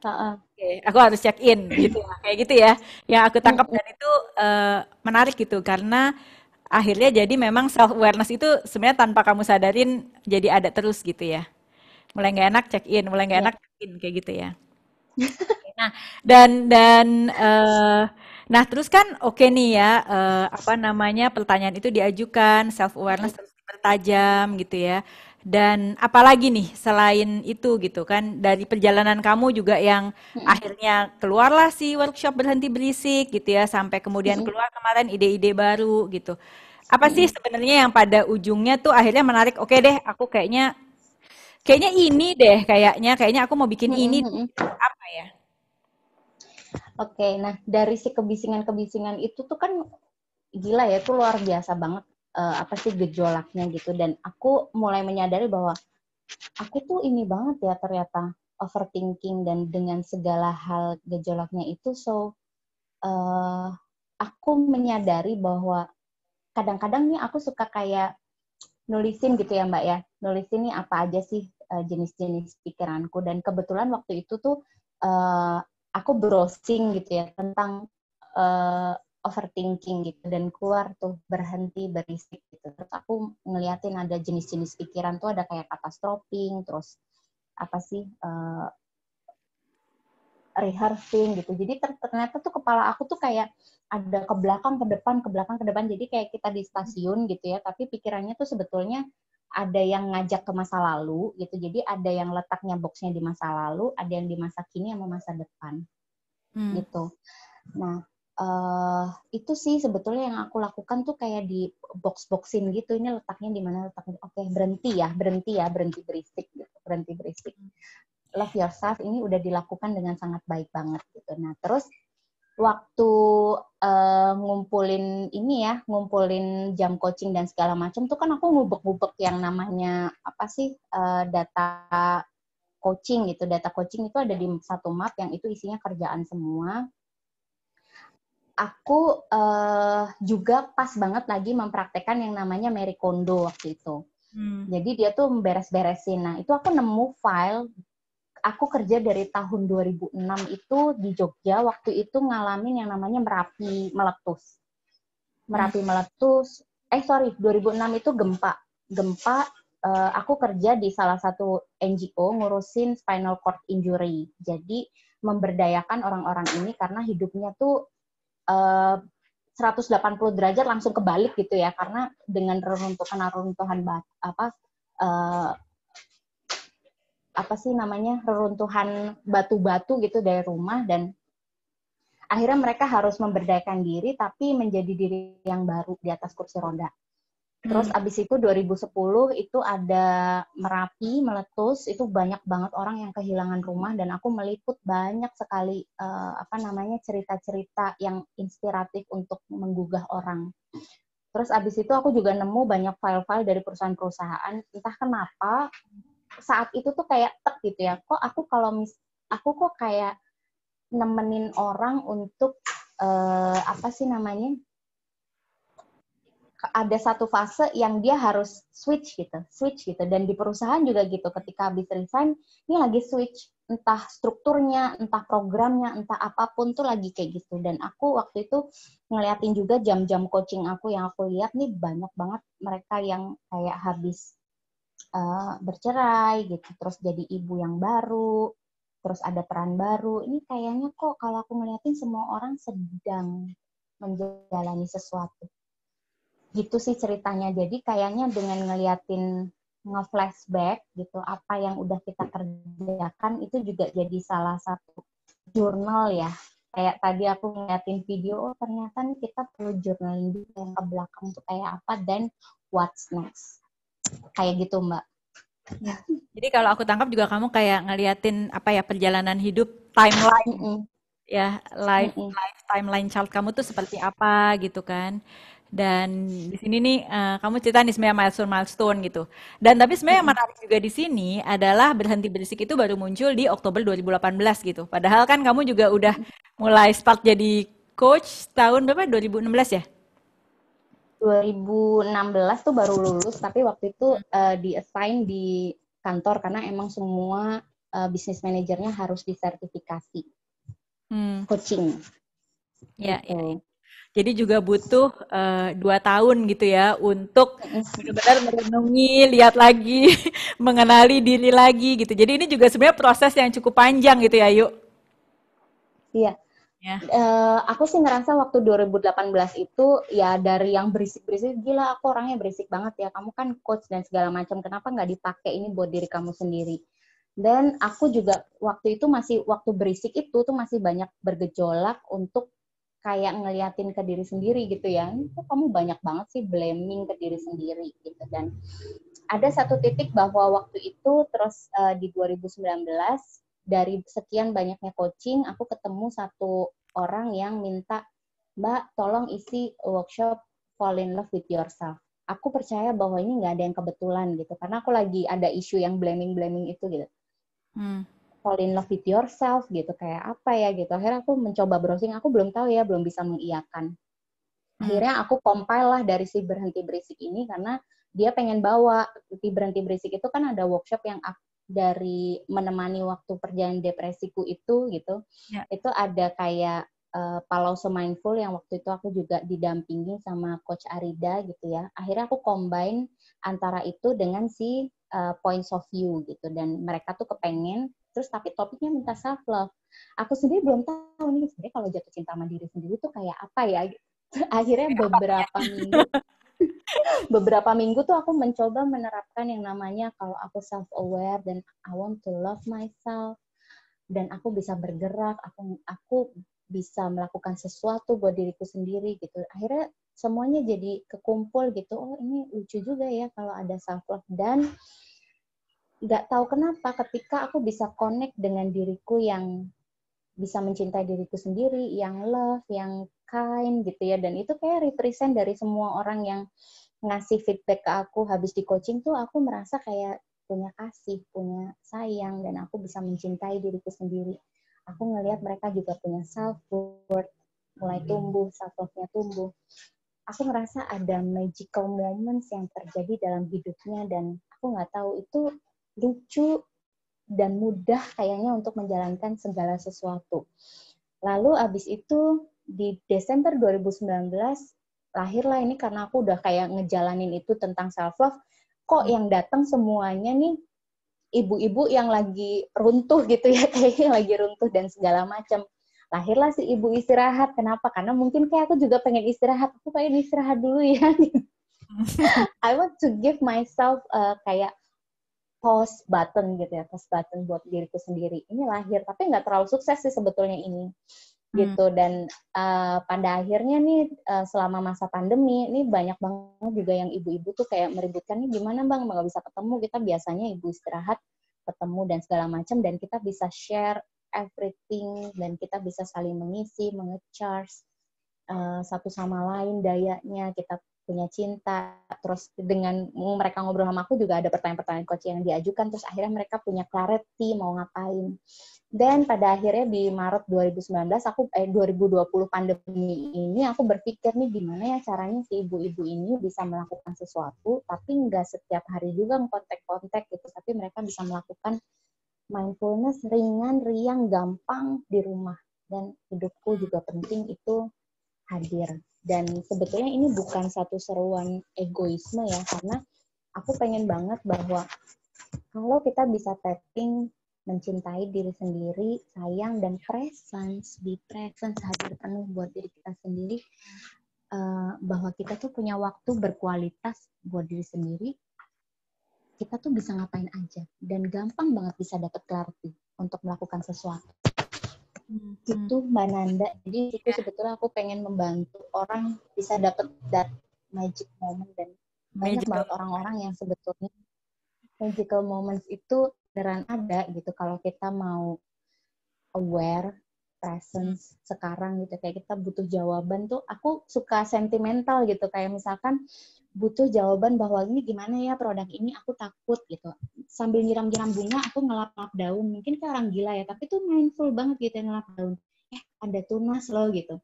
Oke, aku harus check in gitu ya, kayak gitu ya. Yang aku tangkap dan itu menarik gitu karena akhirnya jadi memang self awareness itu sebenarnya tanpa kamu sadarin jadi ada terus gitu ya. Mulai nggak enak check in, mulai nggak enak check in kayak gitu ya. Nah nah terus kan oke nih ya pertanyaan itu diajukan, self awareness terus dipertajam gitu ya. Dan apalagi nih selain itu gitu kan dari perjalanan kamu juga yang akhirnya keluarlah si workshop berhenti berisik gitu ya sampai kemudian keluar kemarin ide-ide baru gitu. Apa sih sebenarnya yang pada ujungnya tuh akhirnya menarik, oke deh aku kayaknya ini deh kayaknya aku mau bikin ini apa ya? Oke, nah dari si kebisingan-kebisingan itu tuh kan gila ya, itu luar biasa banget. Apa sih gejolaknya gitu, dan aku mulai menyadari bahwa aku tuh ini banget ya ternyata overthinking dan dengan segala hal gejolaknya itu. So aku menyadari bahwa kadang-kadang nih aku suka kayak nulisin gitu ya Mbak ya, nulisin nih apa aja sih jenis-jenis pikiranku, dan kebetulan waktu itu tuh aku browsing gitu ya tentang overthinking gitu, dan keluar tuh berhenti berisik gitu. Terus aku ngeliatin ada jenis-jenis pikiran tuh, ada kayak catastroping, terus apa sih rehearsing gitu. Jadi ternyata tuh kepala aku tuh kayak ada ke belakang, ke depan, ke belakang, ke depan. Jadi kayak kita di stasiun gitu ya, tapi pikirannya tuh sebetulnya ada yang ngajak ke masa lalu gitu. Jadi ada yang letaknya boxnya di masa lalu, ada yang di masa kini sama masa depan gitu. Nah, itu sih sebetulnya yang aku lakukan tuh kayak di box-boxin gitu. Ini letaknya di mana, letaknya. Oke, berhenti berisik gitu. Berhenti berisik. Love yourself ini udah dilakukan dengan sangat baik banget gitu. Nah, terus waktu ngumpulin jam coaching dan segala macam tuh kan aku ngubek-ngubek yang namanya apa sih data coaching gitu. Data coaching itu ada di satu map yang itu isinya kerjaan semua. Aku juga pas banget lagi mempraktekkan yang namanya Marie Kondo waktu itu. Jadi dia tuh beres-beresin. Nah, itu aku nemu file. Aku kerja dari tahun 2006 itu di Jogja, waktu itu ngalamin yang namanya Merapi meletus. 2006 itu gempa. Aku kerja di salah satu NGO ngurusin spinal cord injury. Jadi memberdayakan orang-orang ini karena hidupnya tuh 180 derajat langsung kebalik gitu ya, karena dengan reruntuhan reruntuhan batu-batu gitu dari rumah, dan akhirnya mereka harus memberdayakan diri tapi menjadi diri yang baru di atas kursi roda. Terus abis itu 2010 itu ada Merapi meletus, itu banyak banget orang yang kehilangan rumah, dan aku meliput banyak sekali cerita-cerita yang inspiratif untuk menggugah orang. Terus abis itu aku juga nemu banyak file-file dari perusahaan-perusahaan, entah kenapa saat itu tuh kayak gitu ya, kok aku kok kayak nemenin orang untuk ada satu fase yang dia harus switch gitu, dan di perusahaan juga gitu, ketika habis resign ini lagi switch, entah strukturnya, entah programnya, entah apapun tuh lagi kayak gitu. Dan aku waktu itu ngeliatin juga jam-jam coaching aku, yang aku lihat nih banyak banget mereka yang kayak habis bercerai gitu, terus jadi ibu yang baru, terus ada peran baru. Ini kayaknya kok kalau aku ngeliatin semua orang sedang menjalani sesuatu. Gitu sih ceritanya. Jadi kayaknya dengan ngeliatin nge-flashback gitu, apa yang udah kita kerjakan itu juga jadi salah satu jurnal ya. Kayak tadi aku ngeliatin video, oh ternyata nih kita perlu journaling juga yang ke belakang tuh kayak apa, dan what's next. Kayak gitu, Mbak. Jadi kalau aku tangkap juga kamu kayak ngeliatin perjalanan hidup, timeline ya, life timeline chart kamu tuh seperti apa gitu kan. Dan di sini nih kamu cerita nih sebenarnya milestone gitu. Dan tapi sebenarnya yang menarik juga di sini adalah berhenti berisik itu baru muncul di Oktober 2018 gitu. Padahal kan kamu juga udah mulai start jadi coach tahun berapa? 2016 ya? 2016 tuh baru lulus, tapi waktu itu di-assign di kantor karena emang semua business manajernya harus disertifikasi coaching. Ya, gitu. Ya. Jadi juga butuh 2 tahun gitu ya untuk benar-benar merenungi, lihat lagi, mengenali diri lagi gitu. Jadi ini juga sebenarnya proses yang cukup panjang gitu ya, Yuk. Iya. Ya. Aku sih ngerasa waktu 2018 itu ya dari yang berisik-berisik, gila aku orangnya berisik banget ya, kamu kan coach dan segala macam, kenapa nggak dipakai ini buat diri kamu sendiri. Dan aku juga waktu itu waktu berisik itu tuh masih banyak bergejolak untuk kayak ngeliatin ke diri sendiri gitu ya, kok kamu banyak banget sih blaming ke diri sendiri gitu. Dan ada satu titik bahwa waktu itu terus di 2019 dari sekian banyaknya coaching, aku ketemu satu orang yang minta, Mbak, tolong isi workshop Fall in Love with Yourself. Aku percaya bahwa ini nggak ada yang kebetulan gitu, karena aku lagi ada isu yang blaming itu gitu. Fall in Love with Yourself gitu, kayak apa ya gitu. Akhirnya aku mencoba browsing, aku belum tahu ya, belum bisa mengiyakan. Akhirnya aku compile lah dari si Berhenti Berisik ini, karena dia pengen bawa di Berhenti Berisik itu kan ada workshop yang dari menemani waktu perjalanan depresiku itu gitu. Ya. Itu ada kayak Palauso Mindful yang waktu itu aku juga didampingi sama Coach Arida gitu ya. Akhirnya aku combine antara itu dengan si points of view gitu, dan mereka tuh kepengen terus tapi topiknya minta self love. Aku sendiri belum tahu nih sebenarnya kalau jatuh cinta sama diri sendiri tuh kayak apa ya. Akhirnya beberapa minggu tuh aku mencoba menerapkan yang namanya kalau aku self aware dan I want to love myself, dan aku bisa bergerak, aku bisa melakukan sesuatu buat diriku sendiri gitu. Akhirnya semuanya jadi kekumpul gitu. Oh, ini lucu juga ya kalau ada self love. Dan nggak tahu kenapa ketika aku bisa connect dengan diriku yang bisa mencintai diriku sendiri, yang love, yang kind gitu ya, dan itu kayak represent dari semua orang yang ngasih feedback ke aku habis di coaching tuh, aku merasa kayak punya kasih, punya sayang, dan aku bisa mencintai diriku sendiri. Aku ngelihat mereka juga punya self-worth, mulai tumbuh, self-love-nya tumbuh. Aku ngerasa ada magical moments yang terjadi dalam hidupnya, dan aku nggak tahu itu lucu dan mudah kayaknya untuk menjalankan segala sesuatu. Lalu abis itu di Desember 2019 lahirlah ini, karena aku udah kayak ngejalanin itu tentang self love. Kok yang datang semuanya nih ibu-ibu yang lagi runtuh gitu ya, kayaknya lagi runtuh dan segala macam. Lahirlah si ibu istirahat. Kenapa? Karena mungkin kayak aku juga pengen istirahat. Aku pengen istirahat dulu ya. I want to give myself kayak pause button gitu ya, pause button buat diriku sendiri. Ini lahir, tapi nggak terlalu sukses sih sebetulnya ini. Gitu, dan pada akhirnya nih selama masa pandemi ini banyak banget juga yang ibu-ibu tuh kayak meributkan, nih gimana bang nggak bisa ketemu, kita biasanya ibu istirahat ketemu dan segala macam, dan kita bisa share everything, dan kita bisa saling mengisi, menge-charge satu sama lain dayanya, kita punya cinta. Terus dengan mereka ngobrol sama aku juga ada pertanyaan-pertanyaan coach yang diajukan, terus akhirnya mereka punya clarity mau ngapain. Dan pada akhirnya di Maret 2019 2020 pandemi ini aku berpikir nih gimana ya caranya si ibu-ibu ini bisa melakukan sesuatu tapi nggak setiap hari juga kontak-kontak gitu, tapi mereka bisa melakukan mindfulness ringan, riang, gampang di rumah, dan hidupku juga penting itu hadir. Dan sebetulnya ini bukan satu seruan egoisme ya, karena aku pengen banget bahwa kalau kita bisa tapping mencintai diri sendiri, sayang, dan presence, be presence, hadir penuh buat diri kita sendiri, bahwa kita tuh punya waktu berkualitas buat diri sendiri, kita tuh bisa ngapain aja, dan gampang banget bisa dapat clarity untuk melakukan sesuatu. Itu Mbak Nanda. Jadi itu sebetulnya aku pengen membantu orang bisa dapat that magic moment, dan banyak banget orang-orang yang sebetulnya magical moments itu beneran ada gitu kalau kita mau aware, presence sekarang gitu. Kayak kita butuh jawaban tuh, aku suka sentimental gitu, kayak misalkan butuh jawaban bahwa ini gimana ya produk ini, aku takut gitu. Sambil nyiram-nyiram bunga, aku ngelap-lap daun. Mungkin kayak orang gila ya, tapi tuh mindful banget gitu yang ngelap daun. Ada tunas loh gitu.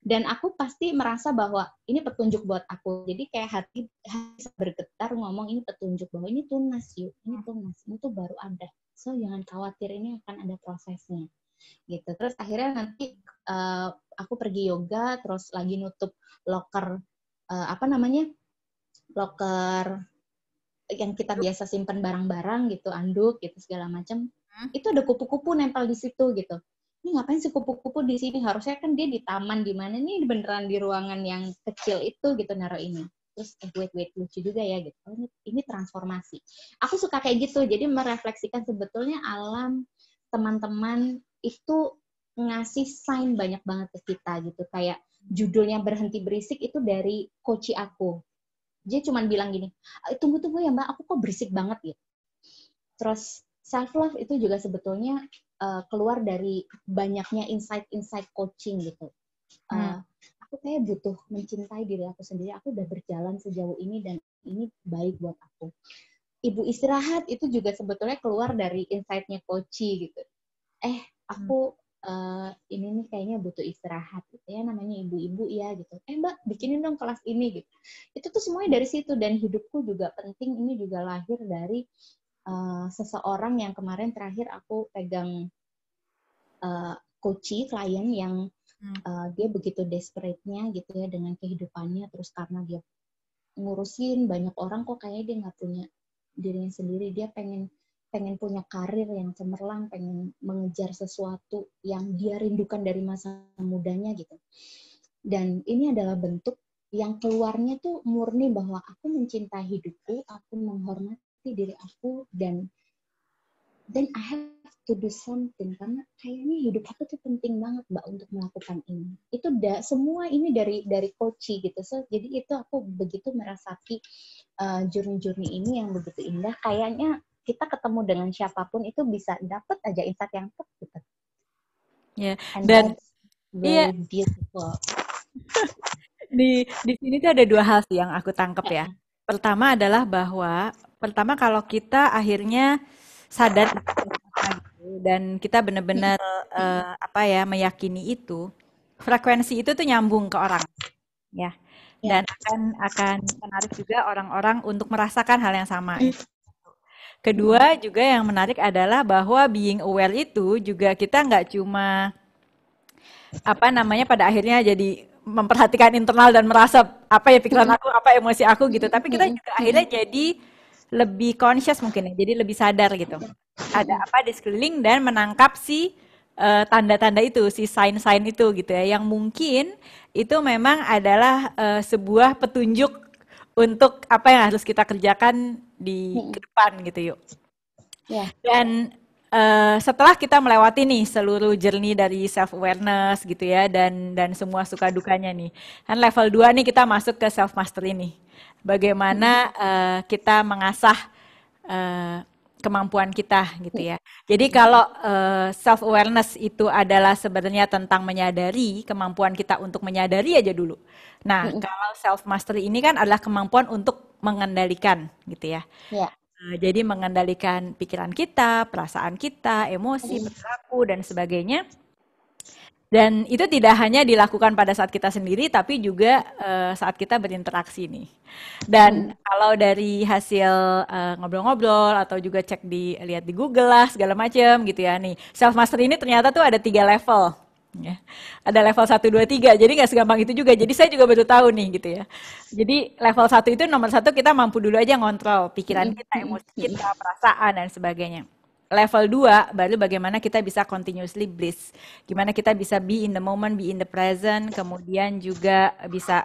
Dan aku pasti merasa bahwa ini petunjuk buat aku. Jadi kayak hati bergetar ngomong ini petunjuk bahwa ini tunas yuk, ini tunas, ini tuh baru ada. So jangan khawatir, ini akan ada prosesnya. Gitu. Terus akhirnya nanti aku pergi yoga, terus lagi nutup loker loker yang kita biasa simpan barang-barang gitu, anduk gitu segala macam. Itu ada kupu-kupu nempel di situ gitu. Ini ngapain sih kupu-kupu di sini? Harusnya kan dia di taman di mana, nih beneran di ruangan yang kecil itu gitu naruh ini. Terus wait lucu juga ya gitu. Oh, ini transformasi. Aku suka kayak gitu. Jadi merefleksikan sebetulnya alam, teman-teman itu ngasih sign banyak banget ke kita gitu. Kayak judulnya Berhenti Berisik itu dari coach aku. Dia cuma bilang gini, tunggu ya Mbak, aku kok berisik banget gitu. Terus self-love itu juga sebetulnya keluar dari banyaknya insight coaching gitu. Aku kayak butuh mencintai diri aku sendiri, aku udah berjalan sejauh ini dan ini baik buat aku. Ibu istirahat itu juga sebetulnya keluar dari insight-nya coaching gitu. Aku ini nih kayaknya butuh istirahat gitu ya, namanya ibu-ibu ya gitu. Mbak bikinin dong kelas ini gitu. Itu tuh semuanya dari situ, dan hidupku juga penting ini juga lahir dari seseorang yang kemarin terakhir aku pegang coaching klien yang dia begitu desperate-nya gitu ya dengan kehidupannya, terus karena dia ngurusin banyak orang kok kayaknya dia nggak punya dirinya sendiri, dia pengen punya karir yang cemerlang, pengen mengejar sesuatu yang dia rindukan dari masa mudanya gitu. Dan ini adalah bentuk yang keluarnya tuh murni bahwa aku mencintai hidupku, aku menghormati diri aku, dan then I have to do something karena kayaknya hidup aku tuh penting banget Mbak untuk melakukan ini. Itu semua ini dari coaching gitu. So, jadi itu aku begitu merasapi journey ini yang begitu indah. Kayaknya kita ketemu dengan siapapun itu bisa dapat aja insight yang tepat gitu. Ya, And dan that's very beautiful. Di sini tuh ada dua hal sih yang aku tangkep ya. Pertama adalah bahwa kalau kita akhirnya sadar gitu, dan kita benar-benar meyakini itu, frekuensi itu tuh nyambung ke orang, ya. Dan akan menarik juga orang-orang untuk merasakan hal yang sama. Kedua juga yang menarik adalah bahwa being aware itu juga kita nggak cuma pada akhirnya jadi memperhatikan internal dan merasa apa ya pikiran aku, apa emosi aku gitu. Tapi kita juga akhirnya jadi lebih conscious mungkin ya, jadi lebih sadar gitu. Ada apa di sekeliling dan menangkap si tanda-tanda itu, si sign-sign itu gitu ya, yang mungkin itu memang adalah sebuah petunjuk untuk apa yang harus kita kerjakan di ke depan gitu yuk. Dan setelah kita melewati nih seluruh journey dari self awareness gitu ya, dan semua suka dukanya nih, kan level 2 nih kita masuk ke self mastery nih. Bagaimana kita mengasah kemampuan kita gitu ya. Jadi kalau self awareness itu adalah sebenarnya tentang menyadari kemampuan kita untuk menyadari aja dulu. Nah, kalau self mastery ini kan adalah kemampuan untuk mengendalikan gitu ya. Jadi mengendalikan pikiran kita, perasaan kita, emosi, perilaku dan sebagainya. Dan itu tidak hanya dilakukan pada saat kita sendiri, tapi juga saat kita berinteraksi nih. Dan kalau dari hasil ngobrol-ngobrol atau juga lihat di Google lah segala macam gitu ya nih, self mastery ini ternyata tuh ada 3 level. Ya. Ada level 1, 2, 3, jadi nggak segampang itu juga. Jadi saya juga baru tahu nih gitu ya. Jadi level 1 itu nomor 1 kita mampu dulu aja ngontrol pikiran kita, emosi kita, perasaan dan sebagainya. Level 2 baru bagaimana kita bisa continuously bliss. Gimana kita bisa be in the moment, be in the present, kemudian juga bisa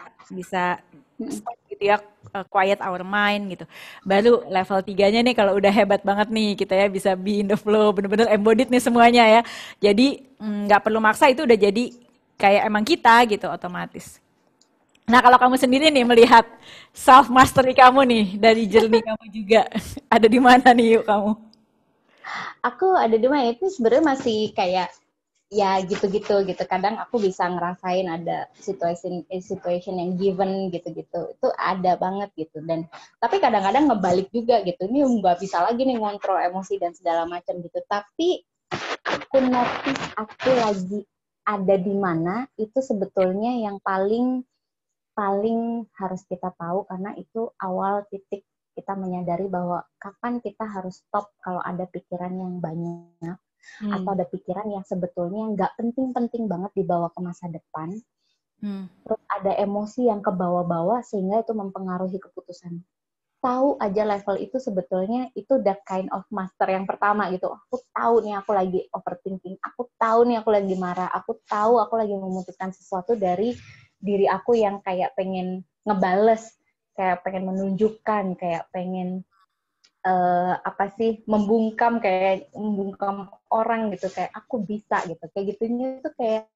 stop gitu ya, quiet our mind gitu. Baru level 3-nya nih kalau udah hebat banget nih kita ya bisa be in the flow, bener-bener embodied nih semuanya ya. Jadi nggak perlu maksa, itu udah jadi kayak emang kita gitu otomatis. Nah kalau kamu sendiri nih melihat self mastery kamu nih dari journey kamu juga ada di mana nih yuk kamu? Aku ada di mana itu sebenarnya masih kayak ya gitu-gitu gitu. Kadang aku bisa ngerasain ada situation yang given gitu-gitu. Itu ada banget gitu. Dan tapi kadang-kadang ngebalik juga gitu. Ini nggak bisa lagi nih ngontrol emosi dan segala macam gitu. Tapi aku notice aku lagi ada di mana itu sebetulnya yang paling harus kita tahu, karena itu awal titik kita menyadari bahwa kapan kita harus stop kalau ada pikiran yang banyak atau ada pikiran yang sebetulnya nggak penting-penting banget dibawa ke masa depan. Terus ada emosi yang ke bawah-bawah sehingga itu mempengaruhi keputusan. Tahu aja level itu sebetulnya itu the kind of master yang pertama gitu. Aku tahu nih aku lagi overthinking, aku tahu nih aku lagi marah, aku tahu aku lagi memutuskan sesuatu dari diri aku yang kayak pengen ngebales, kayak pengen menunjukkan, kayak pengen membungkam orang gitu, kayak aku bisa gitu, kayak gitunya itu kayak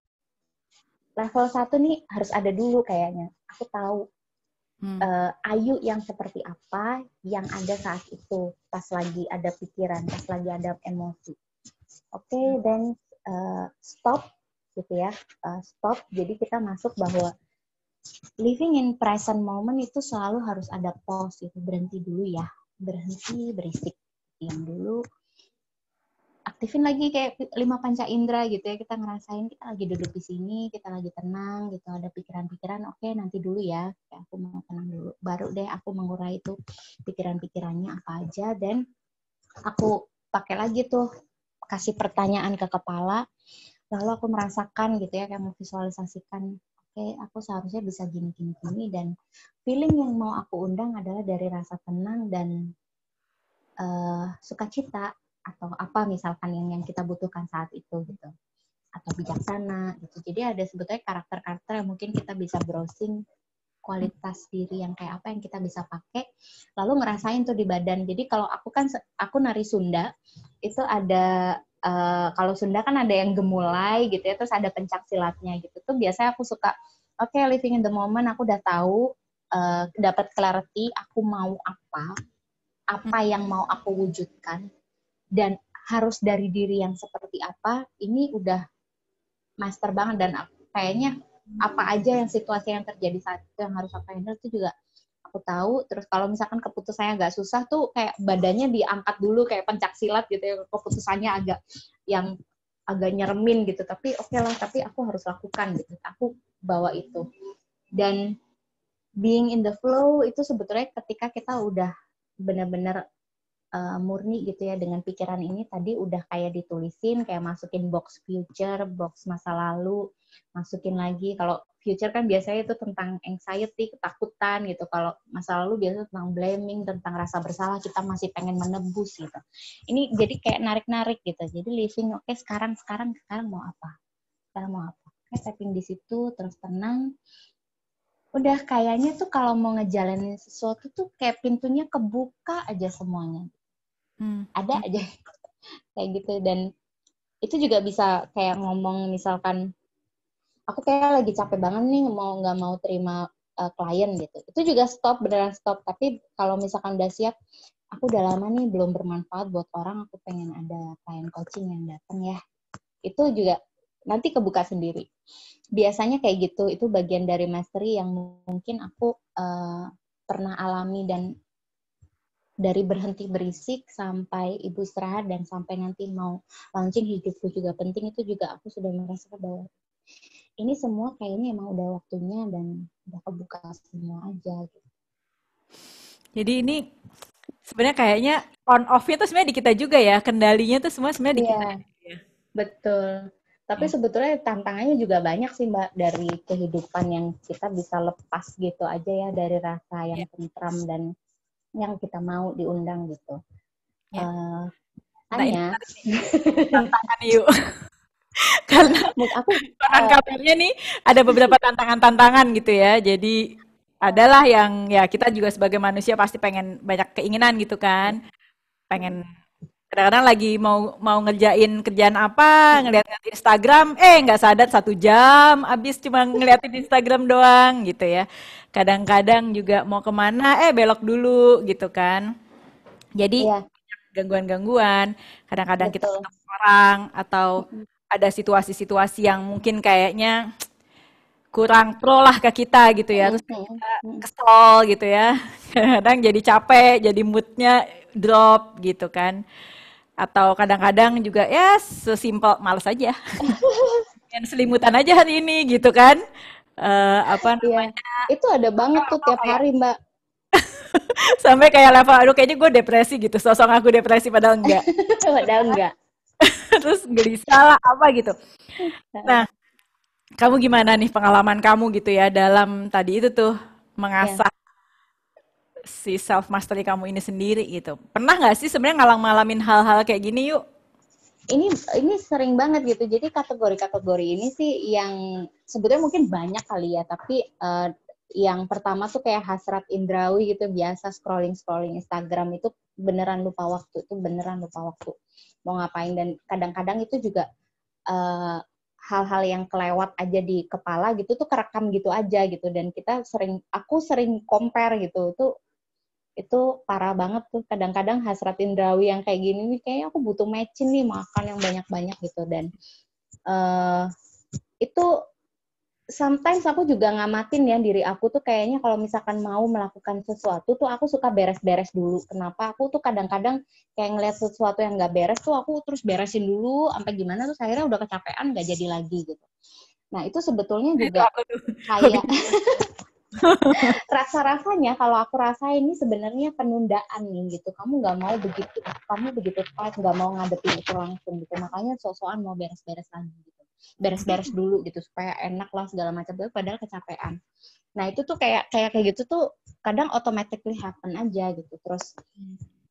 level 1 nih harus ada dulu kayaknya. Aku tahu Ayu yang seperti apa yang ada saat itu, pas lagi ada pikiran, pas lagi ada emosi. Oke, then stop gitu ya, stop. Jadi kita masuk bahwa living in present moment itu selalu harus ada pause gitu, berhenti dulu ya, berhenti, berisik, diam dulu, aktifin lagi kayak 5 panca indera gitu ya, kita ngerasain kita lagi duduk di sini, kita lagi tenang gitu, ada pikiran-pikiran, oke nanti dulu ya, kayak aku mau tenang dulu, baru deh aku mengurai itu pikiran-pikirannya apa aja, dan aku pakai lagi tuh, kasih pertanyaan ke kepala, lalu aku merasakan gitu ya, kayak memvisualisasikan, oke, aku seharusnya bisa gini, dan feeling yang mau aku undang adalah dari rasa tenang dan sukacita, atau apa misalkan yang kita butuhkan saat itu gitu, atau bijaksana gitu. Jadi ada sebetulnya karakter-karakter yang mungkin kita bisa browsing kualitas diri yang kayak apa yang kita bisa pakai, lalu ngerasain tuh di badan. Jadi kalau aku nari Sunda, itu ada, kalau Sunda kan ada yang gemulai gitu ya, terus ada pencak silatnya gitu. Tuh biasanya aku suka, oke, living in the moment, aku udah tahu, dapat clarity, aku mau apa yang mau aku wujudkan, dan harus dari diri yang seperti apa, ini udah master banget. Dan kayaknya apa aja yang situasi yang terjadi saat itu yang harus aku handle itu juga aku tahu. Terus kalau misalkan keputusannya agak susah tuh kayak badannya diangkat dulu kayak pencak silat gitu ya, keputusannya agak nyeremin gitu, tapi oke lah, tapi aku harus lakukan gitu, aku bawa itu. Dan being in the flow itu sebetulnya ketika kita udah benar-benar murni gitu ya dengan pikiran ini tadi, udah kayak ditulisin, kayak masukin box future, box masa lalu, masukin lagi. Kalau future kan biasanya itu tentang anxiety, ketakutan gitu. Kalau masa lalu biasanya tentang blaming, tentang rasa bersalah, kita masih pengen menebus gitu. Ini jadi kayak narik-narik gitu. Jadi living, oke, sekarang mau apa? Sekarang mau apa? Oke, tapping di situ, terus tenang. Udah kayaknya tuh kalau mau ngejalanin sesuatu tuh kayak pintunya kebuka aja semuanya. Ada aja kayak gitu. Dan itu juga bisa kayak ngomong, misalkan aku kayak lagi capek banget nih, nggak mau terima klien gitu, itu juga beneran stop. Tapi kalau misalkan udah siap, aku udah lama nih belum bermanfaat buat orang, aku pengen ada klien coaching yang datang ya, itu juga nanti kebuka sendiri. Biasanya kayak gitu, itu bagian dari mastery yang mungkin aku pernah alami. Dan dari berhenti berisik sampai ibu istirahat dan sampai nanti mau launching hidupku juga penting, itu juga aku sudah merasakan bahwa ini semua kayaknya emang udah waktunya dan udah kebuka semua aja gitu. Jadi ini sebenarnya kayaknya on off-nya tuh sebenarnya di kita juga ya, kendalinya tuh semua sebenarnya di kita. Iya, betul. Tapi sebetulnya tantangannya juga banyak sih Mbak, dari kehidupan yang kita bisa lepas gitu aja ya, dari rasa yang tentram dan yang kita mau diundang gitu. Hanya tantangan yuk. Karena aku kabarnya nih ada beberapa tantangan gitu ya. Jadi adalah yang ya kita juga sebagai manusia pasti pengen banyak keinginan gitu kan. Pengen kadang-kadang lagi mau ngerjain kerjaan apa, ngeliat Instagram, nggak sadar 1 jam abis cuma ngeliatin Instagram doang gitu ya. Kadang-kadang juga mau kemana, belok dulu gitu kan. Jadi gangguan-gangguan, kadang-kadang kita ketemu orang atau ada situasi-situasi yang mungkin kayaknya kurang pro lah ke kita gitu ya, terus kita kesel gitu ya, kadang jadi capek, jadi moodnya drop gitu kan. Atau kadang-kadang juga ya sesimpel males aja, pengen selimutan aja hari ini gitu kan. Apa namanya? Itu ada banget tuh tiap hari Mbak. Sampai kayak level, aduh kayaknya gue depresi gitu, sosok aku depresi padahal enggak. Padahal enggak. Terus gelisah lah apa gitu. Nah, kamu gimana nih pengalaman kamu gitu ya dalam tadi itu tuh mengasah si self mastery kamu ini sendiri gitu. Pernah nggak sih sebenarnya ngalamin hal-hal kayak gini yuk? Ini sering banget gitu. Jadi kategori-kategori ini sih yang sebetulnya mungkin banyak kali ya, tapi yang pertama tuh kayak hasrat indrawi gitu, biasa scrolling Instagram itu beneran lupa waktu, mau ngapain. Dan kadang-kadang itu juga hal-hal yang kelewat aja di kepala gitu tuh kerekam gitu aja gitu. Dan aku sering compare gitu, itu parah banget tuh. Kadang-kadang hasrat indrawi yang kayak gini nih, kayaknya aku butuh mecin nih, makan yang banyak-banyak gitu. Dan itu sometimes aku juga ngamatin ya diri aku tuh, kayaknya kalau misalkan mau melakukan sesuatu tuh aku suka beres-beres dulu. Kenapa? Aku tuh kadang-kadang kayak ngeliat sesuatu yang nggak beres tuh aku terus beresin dulu sampai gimana, terus akhirnya udah kecapean nggak jadi lagi gitu. Nah itu sebetulnya juga kayak Rasa-rasanya kalau aku rasa ini sebenarnya penundaan nih gitu. Kamu begitu telat, nggak mau ngadepin itu langsung gitu. Makanya sok-sokan mau beres-beres lagi gitu. Beres-beres dulu gitu supaya enak lah segala macam, tapi padahal kecapean. Nah itu tuh kayak gitu tuh kadang automatically happen aja gitu. Terus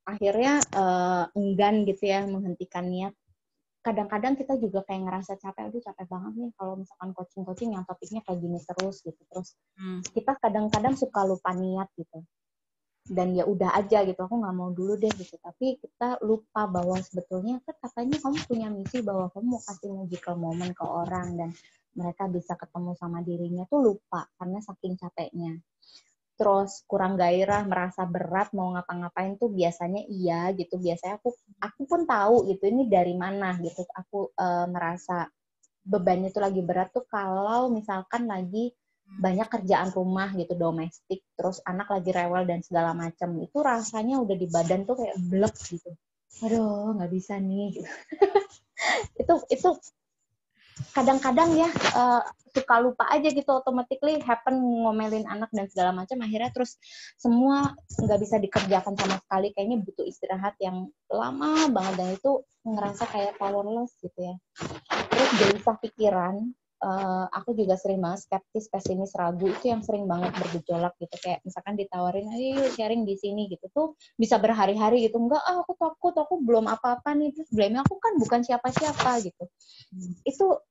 akhirnya enggan gitu ya menghentikan niat. Kadang-kadang kita juga kayak ngerasa capek, aduh capek banget nih kalau misalkan coaching yang topiknya kayak gini terus gitu. Terus kita kadang-kadang suka lupa niat gitu. Dan ya udah aja gitu, aku nggak mau dulu deh gitu. Tapi kita lupa bahwa sebetulnya kan katanya kamu punya misi bahwa kamu mau kasih magical moment ke orang dan mereka bisa ketemu sama dirinya tuh lupa karena saking capeknya. Terus kurang gairah, merasa berat mau ngapa-ngapain tuh biasanya iya gitu. Biasanya aku pun tahu gitu ini dari mana gitu. Aku merasa bebannya tuh lagi berat tuh kalau misalkan lagi banyak kerjaan rumah gitu, domestik, terus anak lagi rewel dan segala macam. Itu rasanya udah di badan tuh kayak blek gitu. Aduh, nggak bisa nih. itu kadang-kadang ya suka lupa aja gitu, automatically happen ngomelin anak dan segala macam, akhirnya terus semua nggak bisa dikerjakan sama sekali, kayaknya butuh istirahat yang lama banget dan itu ngerasa kayak powerless gitu ya. Terus gelisah pikiran, aku juga sering banget skeptis, pesimis, ragu, itu yang sering banget bergejolak gitu, kayak misalkan ditawarin ayo sharing di sini gitu tuh bisa berhari-hari gitu, enggak aku takut, aku belum apa-apa nih, terus blame aku kan bukan siapa-siapa gitu. Itu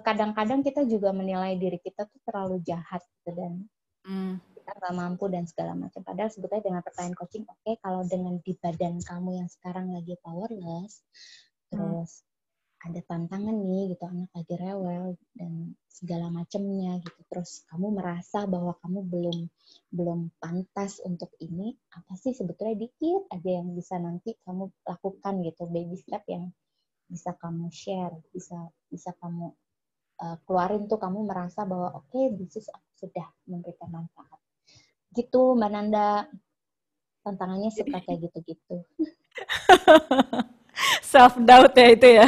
kadang-kadang kita juga menilai diri kita tuh terlalu jahat gitu dan kita nggak mampu dan segala macam. Padahal sebetulnya dengan pertanyaan coaching, oke, kalau dengan di badan kamu yang sekarang lagi powerless, terus ada tantangan nih gitu, anak lagi rewel dan segala macamnya gitu, terus kamu merasa bahwa kamu belum pantas untuk ini, apa sih sebetulnya dikit aja yang bisa nanti kamu lakukan gitu, baby step yang bisa kamu share, bisa kamu keluarin tuh, kamu merasa bahwa oke, bisnis aku sudah memberikan manfaat. Gitu Mbak Nanda, tantangannya suka kayak gitu-gitu. Self doubt ya itu ya.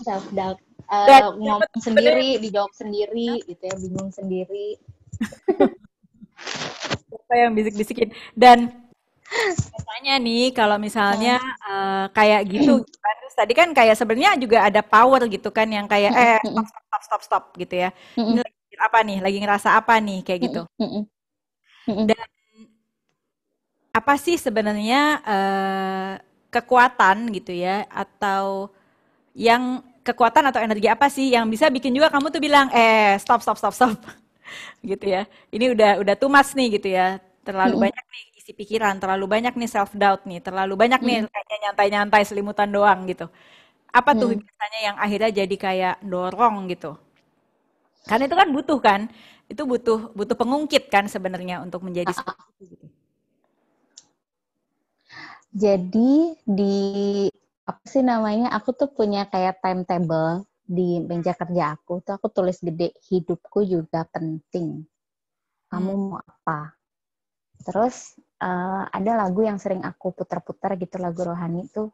Self doubt. Dan Ngomong sendiri, dijawab sendiri gitu ya, bingung sendiri. Siapa yang bisik-bisikin. Dan biasanya nih kalau misalnya kayak gitu kan, terus tadi kan kayak sebenarnya juga ada power gitu kan yang kayak stop gitu ya. Ini lagi apa nih? Lagi ngerasa apa nih kayak gitu. Dan apa sih sebenarnya kekuatan gitu ya, atau yang kekuatan atau energi apa sih yang bisa bikin juga kamu tuh bilang stop gitu ya. Ini udah too much nih gitu ya. Terlalu banyak nih isi pikiran, terlalu banyak nih self doubt nih, terlalu banyak nih kayaknya nyantai-nyantai selimutan doang gitu. Apa tuh biasanya yang akhirnya jadi kayak dorong gitu? Karena itu kan butuh kan? Itu butuh pengungkit kan sebenarnya untuk menjadi seperti itu gitu. Jadi di apa sih namanya? Aku tuh punya kayak timetable di meja kerja aku. Tuh aku tulis gede, hidupku juga penting. Kamu mau apa? Terus ada lagu yang sering aku putar-putar gitu, lagu rohani tuh.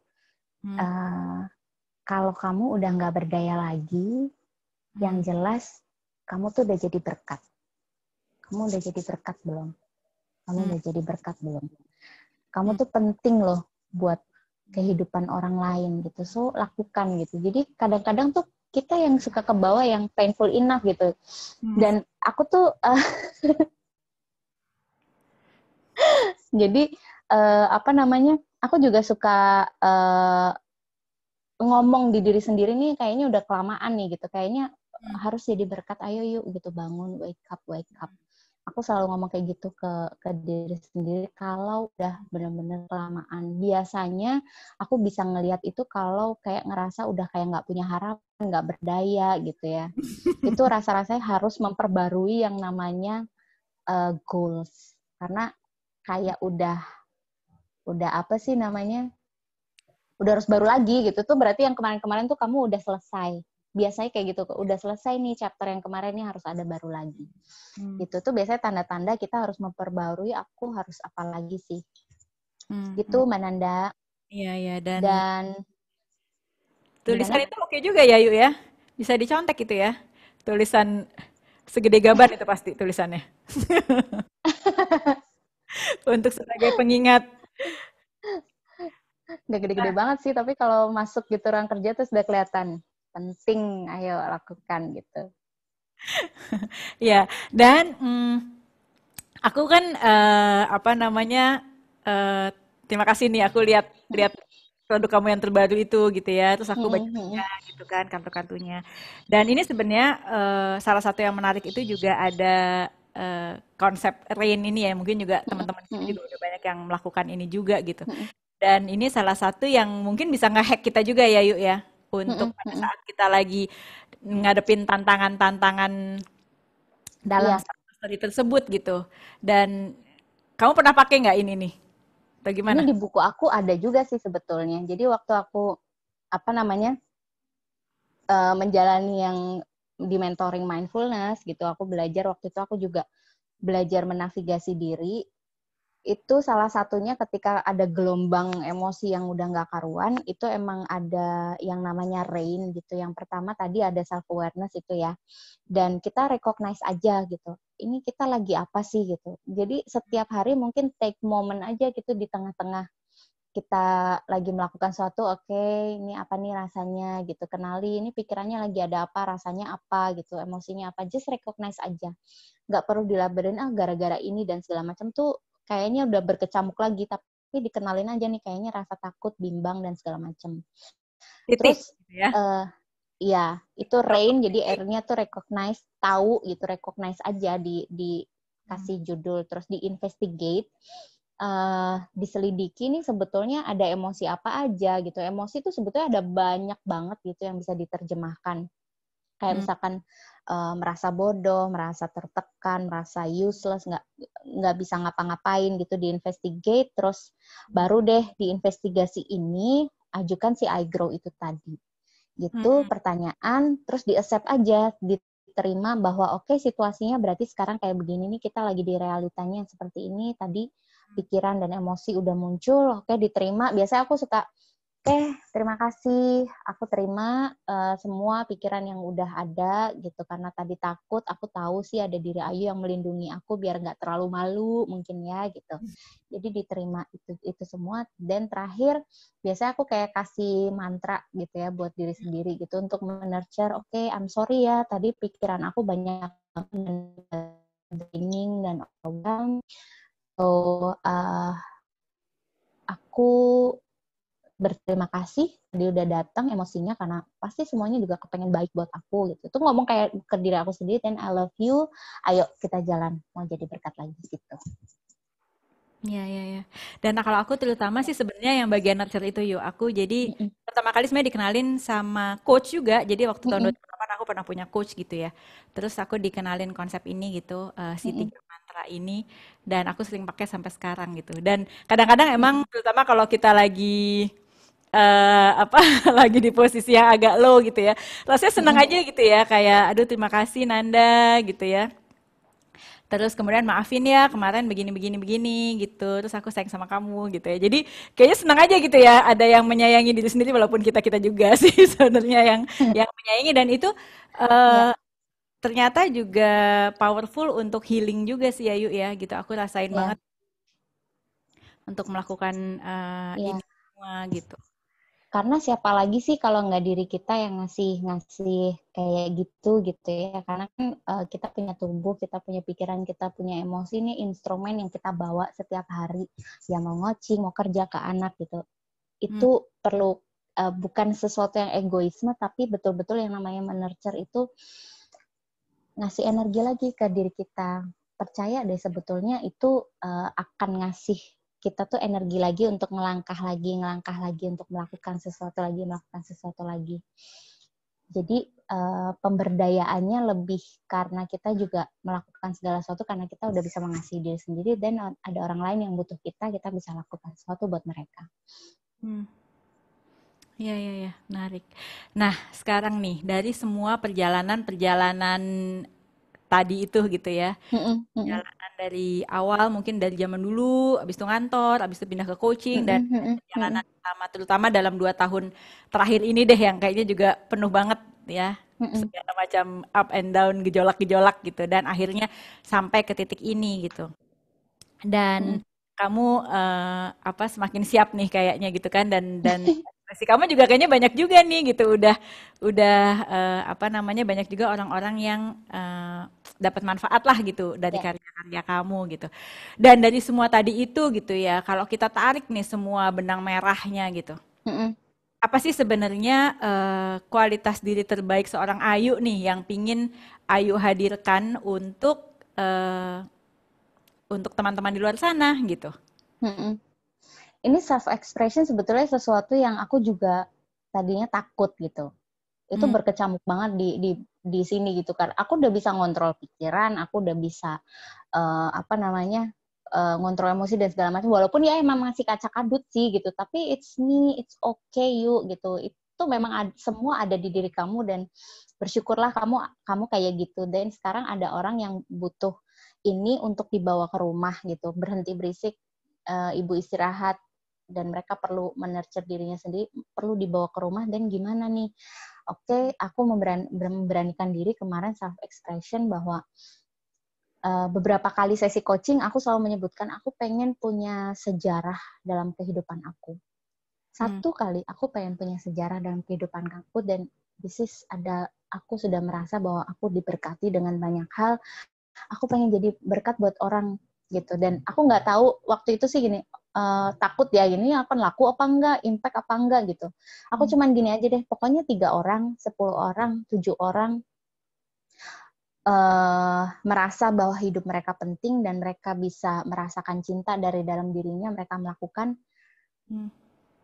Kalau kamu udah nggak berdaya lagi, yang jelas kamu tuh udah jadi berkat. Kamu udah jadi berkat belum? Kamu udah jadi berkat belum? Kamu tuh penting loh buat kehidupan orang lain gitu. So, lakukan gitu. Jadi kadang-kadang tuh kita yang suka ke bawah yang painful enough gitu. Dan aku tuh jadi apa namanya? Aku juga suka ngomong di diri sendiri nih, kayaknya udah kelamaan nih gitu. Kayaknya harus jadi berkat, ayo yuk gitu, bangun, wake up. Aku selalu ngomong kayak gitu ke diri sendiri kalau udah benar-benar kelamaan. Biasanya aku bisa ngelihat itu kalau kayak ngerasa udah kayak nggak punya harapan, nggak berdaya gitu ya. Itu rasa-rasanya harus memperbarui yang namanya goals. Karena kayak udah apa sih namanya, udah harus baru lagi gitu. Tuh berarti yang kemarin-kemarin tuh kamu udah selesai. Biasanya kayak gitu, udah selesai nih chapter yang kemarin nih, harus ada baru lagi. Gitu tuh biasanya tanda-tanda kita harus memperbarui, aku harus apa lagi sih. Gitu Mbak Nanda. Iya, dan tulisan itu oke juga ya Yuk ya. Bisa dicontek itu ya. Tulisan segede gaban itu pasti tulisannya. Untuk sebagai pengingat. Nggak gede-gede banget sih, tapi kalau masuk gitu ruang kerja tuh sudah kelihatan. Penting, ayo lakukan gitu. Ya, dan aku kan terima kasih nih aku lihat produk kamu yang terbaru itu gitu ya, terus aku baca gitu kan kartu-kartunya. Dan ini sebenarnya salah satu yang menarik itu juga ada konsep RAIN ini ya, mungkin juga teman-teman di sini juga udah banyak yang melakukan ini juga gitu. Dan ini salah satu yang mungkin bisa nge-hack kita juga ya Yuk ya, untuk pada saat kita lagi ngadepin tantangan-tantangan dalam studi tersebut gitu. Dan kamu pernah pakai nggak ini nih? Bagaimana? Ini di buku aku ada juga sih sebetulnya. Jadi waktu aku menjalani yang di mentoring mindfulness gitu, aku belajar waktu itu aku juga belajar menavigasi diri. Itu salah satunya ketika ada gelombang emosi yang udah nggak karuan, itu emang ada yang namanya RAIN gitu. Yang pertama tadi ada self-awareness itu ya. Dan kita recognize aja gitu. Ini kita lagi apa sih gitu. Jadi setiap hari mungkin take moment aja gitu di tengah-tengah kita lagi melakukan sesuatu, oke, ini apa nih rasanya gitu. Kenali, ini pikirannya lagi ada apa, rasanya apa gitu, emosinya apa. Just recognize aja. Nggak perlu dilaberin, gara-gara ini dan segala macam tuh kayaknya udah berkecamuk lagi, tapi dikenalin aja nih kayaknya rasa takut, bimbang, dan segala macam. Terus, ya, itu RAIN, jadi R-nya tuh recognize, tahu gitu, recognize aja, dikasih judul, terus di-investigate, diselidiki nih sebetulnya ada emosi apa aja gitu. Emosi tuh sebetulnya ada banyak banget gitu yang bisa diterjemahkan. Kayak misalkan merasa bodoh, merasa tertekan, merasa useless, nggak bisa ngapa-ngapain gitu, diinvestigate, terus baru deh diinvestigasi ini ajukan si I grow itu tadi gitu, pertanyaan, terus di-accept aja, diterima bahwa oke, situasinya berarti sekarang kayak begini nih, kita lagi di realitanya yang seperti ini, tadi pikiran dan emosi udah muncul, oke, diterima. Biasanya aku suka terima kasih, aku terima semua pikiran yang udah ada gitu, karena tadi takut, aku tahu sih ada diri Ayu yang melindungi aku biar nggak terlalu malu mungkin ya gitu. Jadi diterima itu semua. Dan terakhir biasanya aku kayak kasih mantra gitu ya buat diri sendiri gitu untuk menurture, oke, I'm sorry ya tadi pikiran aku banyak draining dan overwhelmed. So aku berterima kasih dia udah datang emosinya karena pasti semuanya juga kepengen baik buat aku gitu. Itu ngomong kayak ke diri aku sendiri, dan I love you, ayo kita jalan mau jadi berkat lagi gitu. Ya. Dan kalau aku terutama sih sebenarnya yang bagian nurture itu Yuk. Aku jadi pertama kali sebenarnya dikenalin sama coach juga. Jadi waktu tahun 2008 aku pernah punya coach gitu ya. Terus aku dikenalin konsep ini gitu, si 3 mantra ini, dan aku sering pakai sampai sekarang gitu. Dan kadang-kadang emang terutama kalau kita lagi lagi di posisi yang agak low gitu ya, rasanya senang aja gitu ya, kayak aduh terima kasih Nanda gitu ya, terus kemudian maafin ya kemarin begini gitu, terus aku sayang sama kamu gitu ya. Jadi kayaknya senang aja gitu ya, ada yang menyayangi diri sendiri walaupun kita juga sih sebenarnya yang menyayangi, dan itu ternyata juga powerful untuk healing juga sih Ayu ya gitu. Aku rasain banget untuk melakukan ini semua gitu. Karena siapa lagi sih kalau nggak diri kita yang ngasih kayak gitu ya. Karena kan kita punya tubuh, kita punya pikiran, kita punya emosi, ini instrumen yang kita bawa setiap hari. Ya mau ngocing, mau kerja ke anak gitu. Itu perlu bukan sesuatu yang egoisme, tapi betul-betul yang namanya menurture itu ngasih energi lagi ke diri kita. Percaya deh sebetulnya itu akan ngasih kita tuh energi lagi untuk ngelangkah lagi untuk melakukan sesuatu lagi. Jadi pemberdayaannya lebih karena kita juga melakukan segala sesuatu karena kita udah bisa mengasihi diri sendiri, dan ada orang lain yang butuh kita bisa lakukan sesuatu buat mereka. Iya, menarik. Nah, sekarang nih dari semua perjalanan tadi itu gitu ya, perjalanan dari awal mungkin dari zaman dulu, abis itu ngantor, abis itu pindah ke coaching, dan perjalanan terutama dalam 2 tahun terakhir ini deh yang kayaknya juga penuh banget ya, segala macam up and down, gejolak-gejolak gitu, dan akhirnya sampai ke titik ini gitu. Dan kamu semakin siap nih kayaknya gitu kan, dan ekspresi kamu juga kayaknya banyak juga nih gitu, udah banyak juga orang-orang yang dapat manfaat lah gitu dari karya-karya kamu gitu. Dan dari semua tadi itu gitu ya, kalau kita tarik nih semua benang merahnya gitu, apa sih sebenarnya kualitas diri terbaik seorang Ayu nih yang pingin Ayu hadirkan untuk teman-teman di luar sana gitu? Ini self expression sebetulnya sesuatu yang aku juga tadinya takut gitu. Itu berkecamuk banget di sini gitu kan. Aku udah bisa ngontrol pikiran, aku udah bisa ngontrol emosi dan segala macam. Walaupun ya emang masih kacak kadut sih gitu, tapi it's me, it's okay you gitu. Itu memang semua ada di diri kamu, dan bersyukurlah kamu kayak gitu. Dan sekarang ada orang yang butuh ini untuk dibawa ke rumah gitu, berhenti berisik, ibu istirahat, dan mereka perlu menurture dirinya sendiri, perlu dibawa ke rumah. Dan gimana nih? Oke, aku memberanikan diri kemarin self expression bahwa beberapa kali sesi coaching aku selalu menyebutkan aku pengen punya sejarah dalam kehidupan aku. Satu kali aku pengen punya sejarah dalam kehidupan aku, dan aku sudah merasa bahwa aku diberkati dengan banyak hal. Aku pengen jadi berkat buat orang gitu, dan aku nggak tahu waktu itu sih gini, takut ya gini akan laku apa enggak, impact apa enggak gitu. Aku cuman gini aja deh, pokoknya 3 orang, 10 orang, 7 orang merasa bahwa hidup mereka penting dan mereka bisa merasakan cinta dari dalam dirinya, mereka melakukan,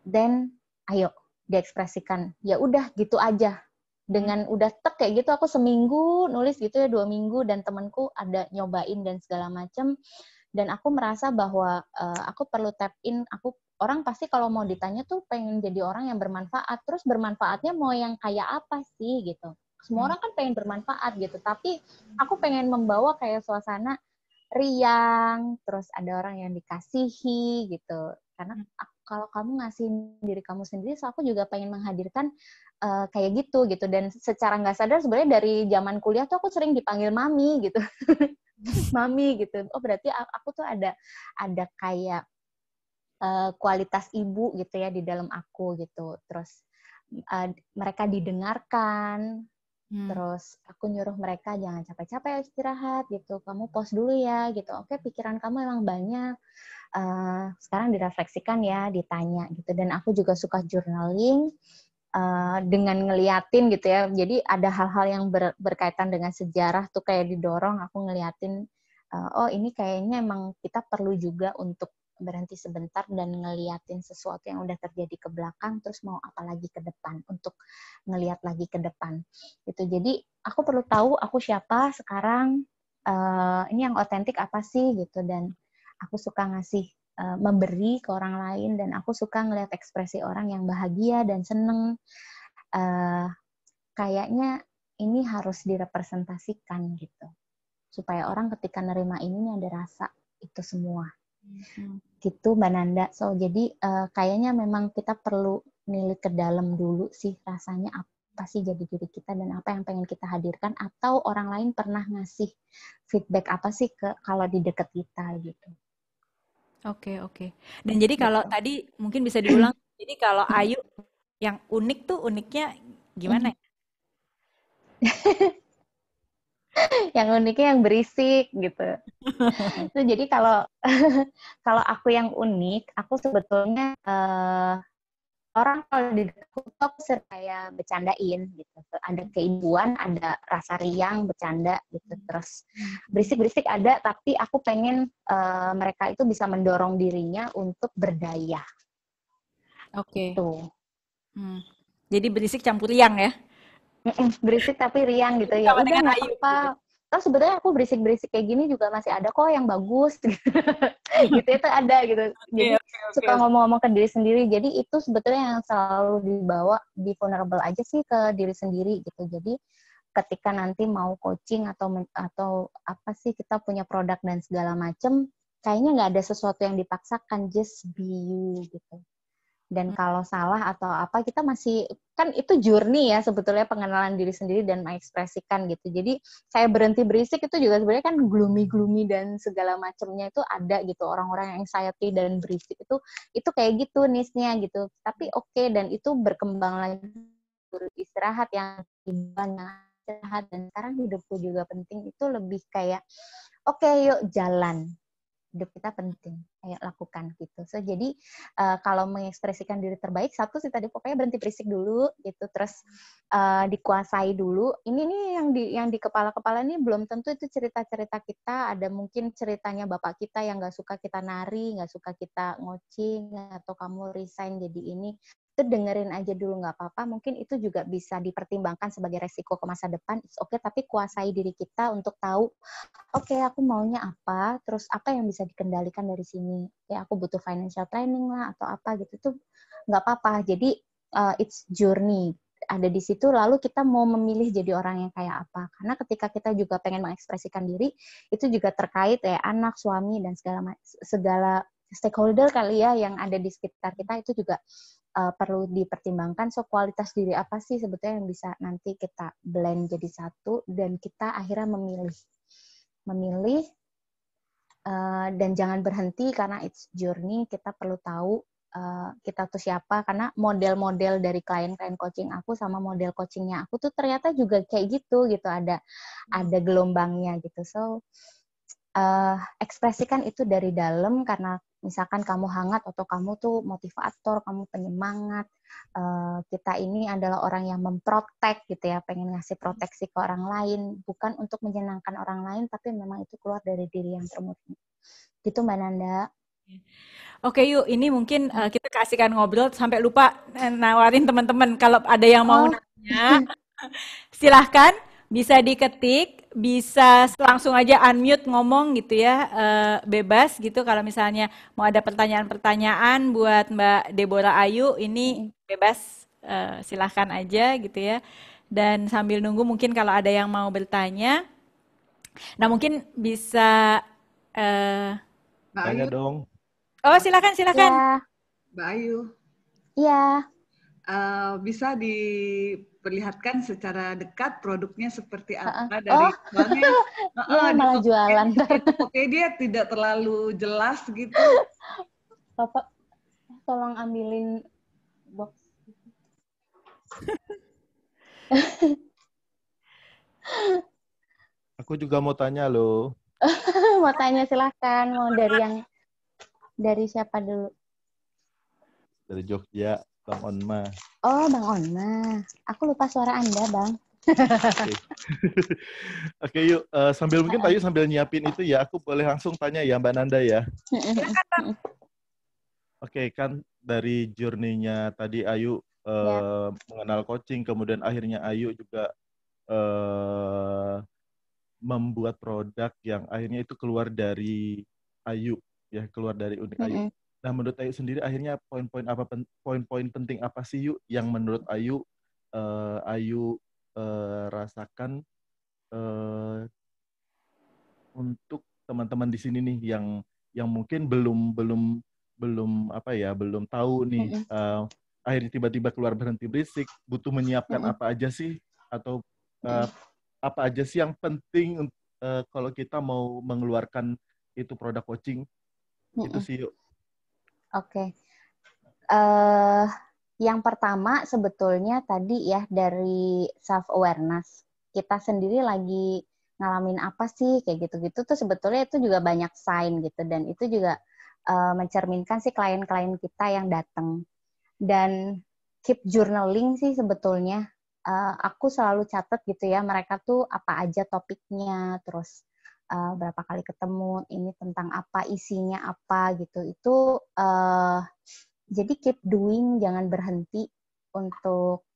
dan ayo diekspresikan. Ya udah gitu aja. Dengan udah kayak gitu, aku seminggu nulis gitu ya, 2 minggu, dan temanku ada nyobain dan segala macam, dan aku merasa bahwa aku perlu tap in. Orang pasti kalau mau ditanya tuh pengen jadi orang yang bermanfaat, terus bermanfaatnya mau yang kayak apa sih gitu. Semua orang kan pengen bermanfaat gitu, tapi aku pengen membawa kayak suasana riang, terus ada orang yang dikasihi gitu. Karena kalau kamu ngasih diri kamu sendiri, so aku juga pengen menghadirkan kayak gitu. Dan secara nggak sadar sebenarnya dari zaman kuliah tuh aku sering dipanggil mami gitu. Mami gitu. Oh berarti aku tuh ada kayak kualitas ibu gitu ya di dalam aku gitu. Terus mereka didengarkan. Terus aku nyuruh mereka jangan capek-capek istirahat gitu. Kamu pause dulu ya gitu. Oke, pikiran kamu emang banyak. Sekarang direfleksikan ya, ditanya gitu. Dan aku juga suka journaling dengan ngeliatin gitu ya. Jadi ada hal-hal yang berkaitan dengan sejarah tuh kayak didorong. Aku ngeliatin, oh ini kayaknya emang kita perlu juga untuk berhenti sebentar dan ngeliatin sesuatu yang udah terjadi ke belakang, terus mau apa lagi ke depan, untuk ngeliat lagi ke depan gitu. Jadi aku perlu tahu aku siapa sekarang, ini yang otentik apa sih gitu. Dan aku suka ngasih, memberi ke orang lain, dan aku suka ngeliat ekspresi orang yang bahagia dan seneng. Kayaknya ini harus direpresentasikan gitu, supaya orang ketika nerima ini ada rasa itu semua. Gitu Mbak Nanda. So jadi kayaknya memang kita perlu nilik ke dalam dulu sih, rasanya apa sih jadi diri kita dan apa yang pengen kita hadirkan, atau orang lain pernah ngasih feedback apa sih kalau di deket kita gitu. Oke. Dan jadi kalau tadi mungkin bisa diulang, jadi kalau Ayu yang unik tuh uniknya gimana ya? Yang uniknya yang berisik gitu. Itu jadi kalau aku yang unik, aku sebetulnya orang kalau di dekat aku sering kayak bercandain gitu. Ada keibuan, ada rasa riang, bercanda gitu. Terus berisik-berisik ada, tapi aku pengen mereka itu bisa mendorong dirinya untuk berdaya. Oke. Tuh. Jadi berisik campur riang ya? Berisik tapi riang gitu. Ya udah nggak apa-apa. Terus sebetulnya aku berisik-berisik kayak gini juga masih ada kok yang bagus gitu, itu ada gitu. Jadi suka ngomong-ngomong ke diri sendiri. Jadi itu sebetulnya yang selalu dibawa, di vulnerable aja sih ke diri sendiri gitu. Jadi ketika nanti mau coaching atau apa sih, kita punya produk dan segala macem, kayaknya nggak ada sesuatu yang dipaksakan, just be you gitu. Dan kalau salah atau apa, kita masih, kan itu journey ya sebetulnya, pengenalan diri sendiri dan mengekspresikan gitu. Jadi kayak berhenti berisik itu juga sebenarnya kan gloomy dan segala macamnya itu ada gitu. Orang-orang yang anxiety dan berisik itu kayak gitu niche-nya gitu. Tapi oke, dan itu berkembang lagi, istirahat yang istirahat, dan sekarang hidupku juga penting itu lebih kayak oke, yuk jalan. Hidup kita penting, ayo lakukan gitu. So jadi kalau mengekspresikan diri terbaik, satu sih tadi pokoknya berhenti berisik dulu gitu, terus dikuasai dulu. Ini nih yang di kepala-kepala ini belum tentu itu cerita-cerita kita. Ada mungkin ceritanya bapak kita yang nggak suka kita nari, nggak suka kita ngocing, atau kamu resign jadi ini. Itu dengerin aja dulu, nggak apa-apa. Mungkin itu juga bisa dipertimbangkan sebagai resiko ke masa depan. It's okay, tapi kuasai diri kita untuk tahu, oke, aku maunya apa, terus apa yang bisa dikendalikan dari sini. Ya, aku butuh financial planning lah, atau apa gitu. Itu nggak apa-apa. Jadi, it's journey. Ada di situ, lalu kita mau memilih jadi orang yang kayak apa. Karena ketika kita juga pengen mengekspresikan diri, itu juga terkait ya anak, suami, dan segala stakeholder kali ya yang ada di sekitar kita, itu juga perlu dipertimbangkan. So, kualitas diri apa sih sebetulnya yang bisa nanti kita blend jadi satu, dan kita akhirnya memilih dan jangan berhenti, karena it's journey. Kita perlu tahu kita tuh siapa, karena model-model dari klien-klien coaching aku sama model coachingnya aku tuh ternyata juga kayak gitu ada gelombangnya gitu. So ekspresikan itu dari dalam, karena misalkan kamu hangat atau kamu tuh motivator, kamu penyemangat, kita ini adalah orang yang memprotek gitu ya, pengen ngasih proteksi ke orang lain, bukan untuk menyenangkan orang lain, tapi memang itu keluar dari diri yang termurni. Gitu Mbak Nanda. Oke yuk, ini mungkin kita kasihkan ngobrol sampai lupa nawarin teman-teman. Kalau ada yang mau nanya, silahkan bisa diketik, bisa langsung aja unmute ngomong gitu ya, bebas gitu. Kalau misalnya mau ada pertanyaan-pertanyaan buat Mbak Deborah Ayu, ini bebas, silahkan aja gitu ya. Dan sambil nunggu mungkin kalau ada yang mau bertanya, nah mungkin bisa Tanya dong. Oh, silakan. Ya. Mbak Ayu. Iya. Bisa diperlihatkan secara dekat produknya seperti apa dari soalnya malah jualan. Di Tokopedia tidak terlalu jelas gitu. Bapak, tolong ambilin box. Aku juga mau tanya loh. Mau tanya silahkan. Mau dari siapa dulu? Dari Jogja, Bang Onma. Oh, Bang Onma. Aku lupa suara Anda, Bang. Oke, yuk. Sambil mungkin Ayu sambil nyiapin itu ya, aku boleh langsung tanya ya Mbak Nanda ya. Oke, kan dari journey-nya tadi Ayu mengenal coaching, kemudian akhirnya Ayu juga membuat produk yang akhirnya itu keluar dari Ayu, ya keluar dari Unik Ayu. Nah, menurut Ayu sendiri akhirnya poin-poin penting apa sih Yu yang menurut Ayu rasakan untuk teman-teman di sini nih yang mungkin belum tahu nih akhirnya tiba-tiba keluar berhenti berisik, butuh menyiapkan apa aja sih, atau apa aja sih yang penting kalau kita mau mengeluarkan itu produk coaching itu sih Yuk. Oke. Yang pertama sebetulnya tadi ya dari self awareness. Kita sendiri lagi ngalamin apa sih kayak gitu-gitu tuh sebetulnya itu juga banyak sign gitu, dan itu juga mencerminkan si klien-klien kita yang datang. Dan keep journaling sih sebetulnya. Aku selalu catat gitu ya, mereka tuh apa aja topiknya, terus berapa kali ketemu, ini tentang apa, isinya apa gitu. Itu jadi keep doing, jangan berhenti untuk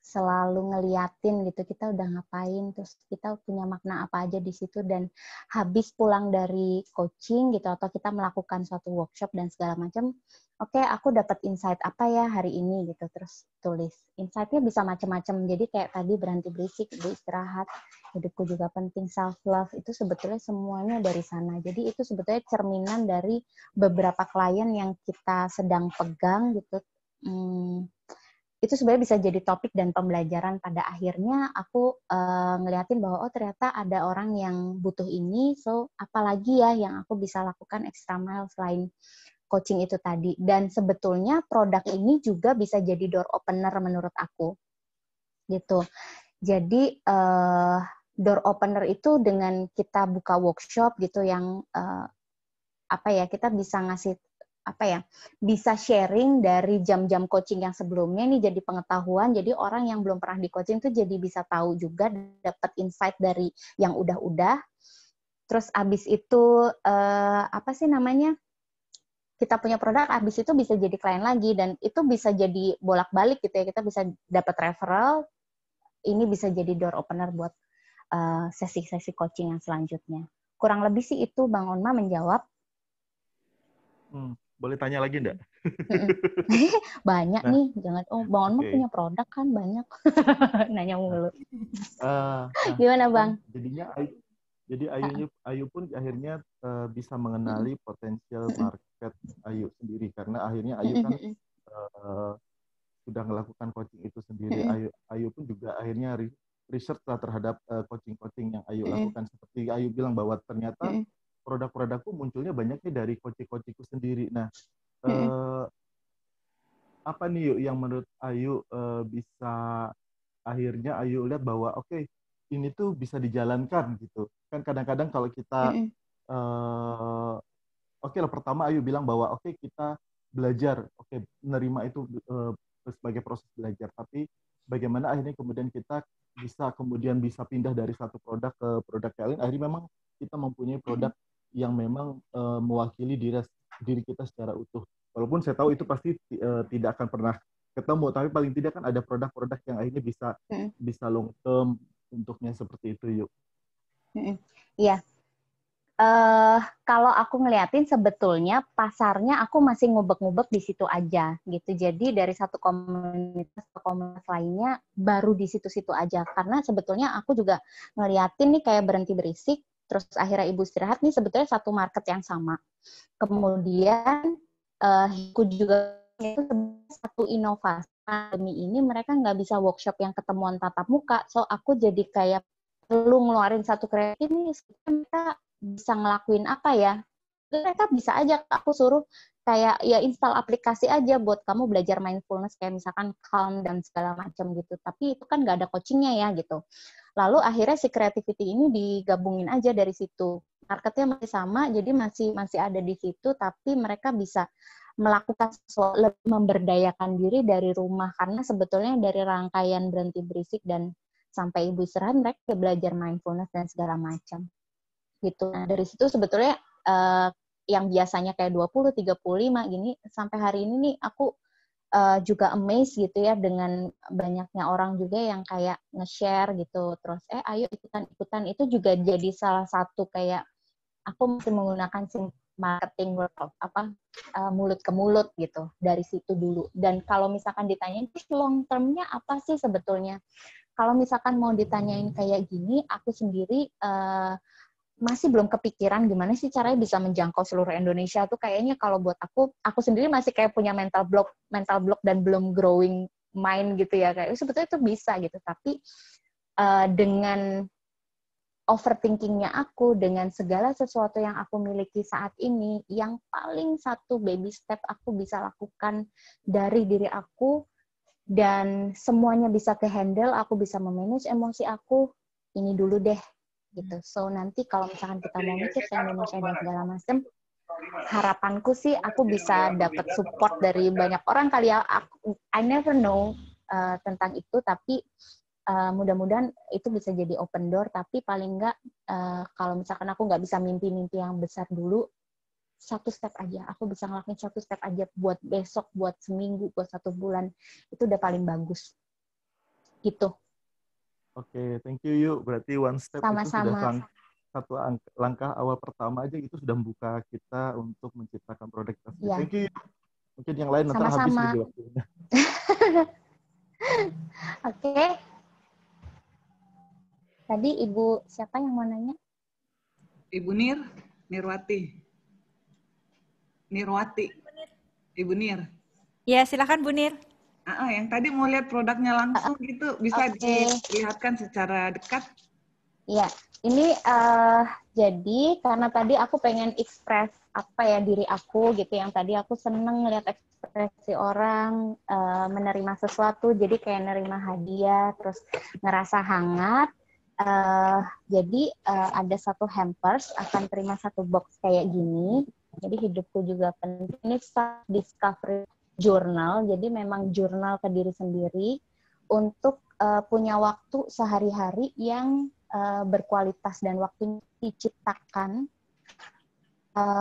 selalu ngeliatin gitu kita udah ngapain, terus kita punya makna apa aja di situ. Dan habis pulang dari coaching gitu atau kita melakukan suatu workshop dan segala macam, oke, aku dapat insight apa ya hari ini gitu, terus tulis. Insight-nya bisa macam-macam. Jadi kayak tadi berhenti berisik, beristirahat, hidupku juga penting, self love, itu sebetulnya semuanya dari sana. Jadi itu sebetulnya cerminan dari beberapa klien yang kita sedang pegang gitu. itu sebenarnya bisa jadi topik dan pembelajaran. Pada akhirnya aku ngeliatin bahwa oh ternyata ada orang yang butuh ini, so apalagi ya yang aku bisa lakukan extra mile selain coaching itu tadi. Dan sebetulnya produk ini juga bisa jadi door opener menurut aku gitu. Jadi door opener itu dengan kita buka workshop gitu yang kita bisa ngasih bisa sharing dari jam-jam coaching yang sebelumnya ini jadi pengetahuan, jadi orang yang belum pernah di coaching tuh jadi bisa tahu juga, dapat insight dari yang udah-udah. Terus abis itu kita punya produk, abis itu bisa jadi klien lagi, dan itu bisa jadi bolak-balik gitu ya, kita bisa dapat referral, ini bisa jadi door opener buat sesi-sesi coaching yang selanjutnya. Kurang lebih sih itu Bang Onma menjawab. Boleh tanya lagi enggak? Banyak nih, jangan Bang Onma punya produk kan banyak. Nanya mulu. Gimana Bang? Jadi Ayu pun akhirnya bisa mengenali potensial market Ayu sendiri, karena akhirnya Ayu kan sudah melakukan coaching itu sendiri. Ayu pun juga akhirnya research lah terhadap coaching-coaching yang Ayu lakukan. Seperti Ayu bilang bahwa ternyata produk-produkku munculnya banyaknya dari coaching-coachingku sendiri. Nah, apa nih Yuk yang menurut Ayu bisa akhirnya Ayu lihat bahwa oke, ini tuh bisa dijalankan gitu. Kan kadang-kadang kalau kita oke lah, pertama Ayu bilang bahwa oke kita belajar, oke menerima itu sebagai proses belajar, tapi bagaimana akhirnya kemudian kita bisa pindah dari satu produk ke produk yang lain. Akhirnya memang kita mempunyai produk yang memang mewakili diri kita secara utuh. Walaupun saya tahu itu pasti tidak akan pernah ketemu, tapi paling tidak kan ada produk-produk yang akhirnya bisa long term untuknya seperti itu Yuk. Iya. Kalau aku ngeliatin sebetulnya pasarnya aku masih ngubek-ngubek di situ aja gitu. Jadi dari satu komunitas ke komunitas lainnya baru di situ-situ aja. Karena sebetulnya aku juga ngeliatin nih kayak berhenti berisik, terus akhirnya ibu istirahat nih sebetulnya satu market yang sama. Kemudian aku juga itu satu inovasi pandemi ini mereka nggak bisa workshop yang ketemuan tatap muka, so aku jadi kayak perlu ngeluarin satu kreatif nih, mereka bisa ngelakuin apa ya? Mereka bisa aja aku suruh kayak ya install aplikasi aja buat kamu belajar mindfulness kayak misalkan Calm dan segala macam gitu. Tapi itu kan nggak ada coachingnya ya gitu. Lalu akhirnya si creativity ini digabungin aja dari situ. Marketnya masih sama, jadi masih ada di situ, tapi mereka bisa melakukan sesuatu, lebih memberdayakan diri dari rumah, karena sebetulnya dari rangkaian berhenti berisik dan sampai ibu istirahat mereka belajar mindfulness dan segala macam gitu. Nah, dari situ sebetulnya yang biasanya kayak 20, 35 gini sampai hari ini nih aku juga amazed gitu ya dengan banyaknya orang juga yang kayak nge-share gitu, terus ayo ikutan itu juga jadi salah satu kayak aku masih menggunakan marketing word of mulut ke mulut gitu dari situ dulu. Dan kalau misalkan ditanyain long term-nya apa sih sebetulnya? Kalau misalkan mau ditanyain kayak gini, aku sendiri masih belum kepikiran gimana sih caranya bisa menjangkau seluruh Indonesia tuh. Kayaknya kalau buat aku sendiri masih kayak punya mental block dan belum growing mind gitu ya, kayak sebetulnya itu bisa gitu, tapi dengan overthinkingnya aku, dengan segala sesuatu yang aku miliki saat ini, yang paling satu baby step aku bisa lakukan dari diri aku dan semuanya bisa ke-handle, aku bisa memanage emosi aku, ini dulu deh gitu. So nanti kalau misalkan kita mau mikir ke Indonesia dan segala macam, harapanku sih aku bisa dapat support dari banyak orang kali ya. I never know tentang itu, tapi mudah-mudahan itu bisa jadi open door. Tapi paling enggak kalau misalkan aku nggak bisa mimpi-mimpi yang besar dulu, satu step aja, aku bisa ngelakuin satu step aja buat besok, buat seminggu, buat 1 bulan, itu udah paling bagus gitu. Oke, thank you Yuk. Berarti one step Sama-sama. itu sudah satu langkah awal pertama aja itu sudah membuka kita untuk menciptakan produk kita sendiri. Yeah. Thank you. Mungkin yang lain nanti habis lagi waktunya. Oke. Tadi Ibu siapa yang mau nanya? Ibu Nirwati. Ibu Nir. Ya, silakan Bu Nir. Yang tadi mau lihat produknya langsung gitu, bisa Oke. dilihatkan secara dekat? Iya, ini jadi karena tadi aku pengen express apa ya diri aku gitu, yang tadi aku seneng lihat ekspresi orang menerima sesuatu, jadi kayak nerima hadiah, terus ngerasa hangat. Jadi ada satu hampers akan terima satu box kayak gini. Jadi hidupku juga penting. Ini self discovery journal, jadi memang jurnal ke diri sendiri untuk punya waktu sehari-hari yang berkualitas dan waktu diciptakan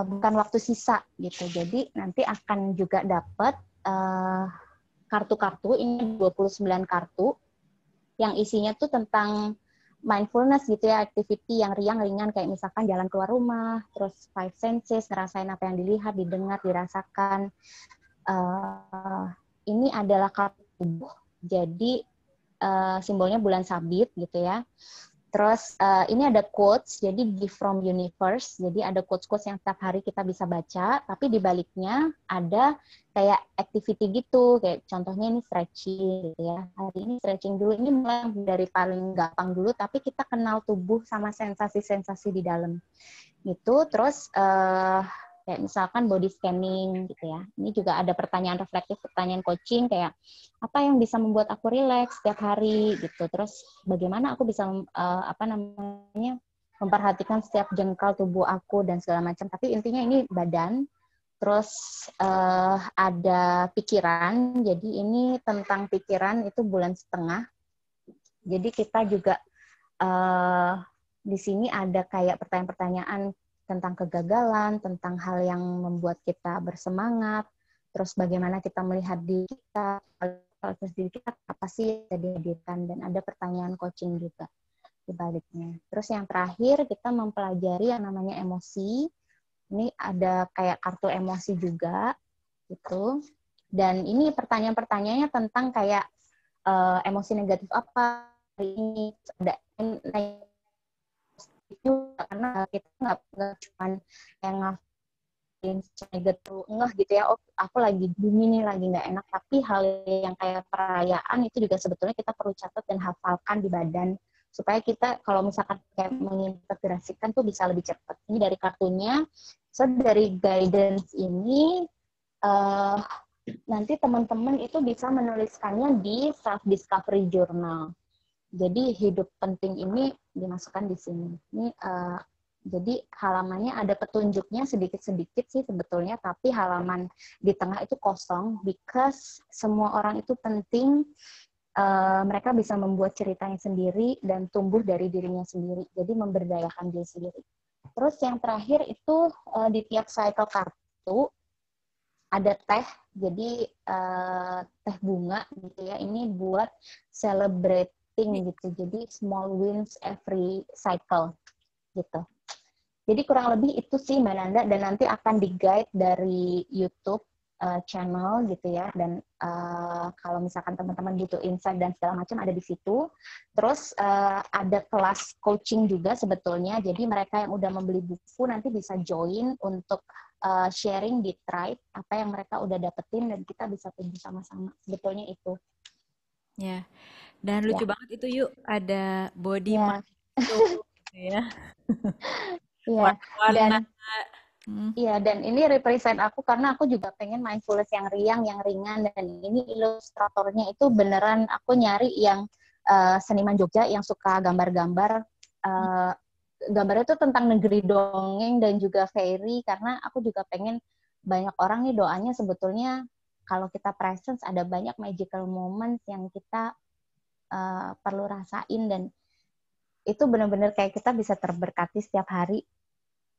bukan waktu sisa gitu. Jadi nanti akan juga dapat kartu-kartu, ini 29 kartu yang isinya tuh tentang mindfulness gitu ya, activity yang ringan kayak misalkan jalan keluar rumah, terus five senses, ngerasain apa yang dilihat, didengar, dirasakan. Ini adalah kartu tubuh, jadi simbolnya bulan sabit gitu ya. Terus ini ada quotes, jadi gift from universe, jadi ada quotes-quotes yang setiap hari kita bisa baca, tapi di baliknya ada kayak activity gitu, kayak contohnya ini stretching gitu ya. Hari ini stretching dulu, ini mulai dari paling gampang dulu, tapi kita kenal tubuh sama sensasi-sensasi di dalam gitu. Terus kayak misalkan body scanning gitu ya. Ini juga ada pertanyaan reflektif, pertanyaan coaching kayak apa yang bisa membuat aku rileks setiap hari gitu. Terus bagaimana aku bisa memperhatikan setiap jengkal tubuh aku dan segala macam. Tapi intinya ini badan. Terus ada pikiran. Jadi ini tentang pikiran itu bulan setengah. Jadi kita juga di sini ada kayak pertanyaan-pertanyaan tentang kegagalan, tentang hal yang membuat kita bersemangat, terus bagaimana kita melihat diri kita, kualitas diri kita, apa sih yang dihadirkan, dan ada pertanyaan coaching juga di baliknya. Terus yang terakhir, kita mempelajari yang namanya emosi. Ini ada kayak kartu emosi juga, gitu. Dan ini pertanyaan-pertanyaannya tentang kayak emosi negatif apa, hari ini ada itu karena kita nggak cuma yang ngafin negatif gitu ya, oh aku lagi bumi nih lagi nggak enak, tapi hal yang kayak perayaan itu juga sebetulnya kita perlu catat dan hafalkan di badan supaya kita kalau misalkan kayak mengintegrasikan tuh bisa lebih cepat. Ini dari kartunya. So dari guidance ini nanti teman-teman itu bisa menuliskannya di self discovery journal. Jadi hidup penting ini dimasukkan di sini. Ini jadi halamannya ada petunjuknya sedikit-sedikit sih sebetulnya, tapi halaman di tengah itu kosong because semua orang itu penting. Mereka bisa membuat ceritanya sendiri dan tumbuh dari dirinya sendiri. Jadi memberdayakan diri sendiri. Terus yang terakhir itu di tiap cycle kartu ada teh. Jadi teh bunga gitu ya. Ini buat celebrate gitu, jadi small wins every cycle gitu. Jadi kurang lebih itu sih Mbak Nanda, dan nanti akan di-guide dari YouTube channel gitu ya, dan kalau misalkan teman-teman butuh insight dan segala macam ada di situ. Terus ada kelas coaching juga sebetulnya, jadi mereka yang udah membeli buku nanti bisa join untuk sharing di Tribe apa yang mereka udah dapetin dan kita bisa tumbuh sama-sama. Sebetulnya itu. Ya. Dan lucu banget itu yuk, ada body mind gitu ya. Iya. Dan iya, dan ini represent aku karena aku juga pengen mindfulness yang riang, yang ringan, dan ini ilustratornya itu beneran aku nyari yang seniman Jogja yang suka gambar-gambar. Gambarnya itu tentang negeri dongeng dan juga fairy, karena aku juga pengen banyak orang nih doanya sebetulnya kalau kita presence ada banyak magical moments yang kita perlu rasain, dan itu benar-benar kayak kita bisa terberkati setiap hari,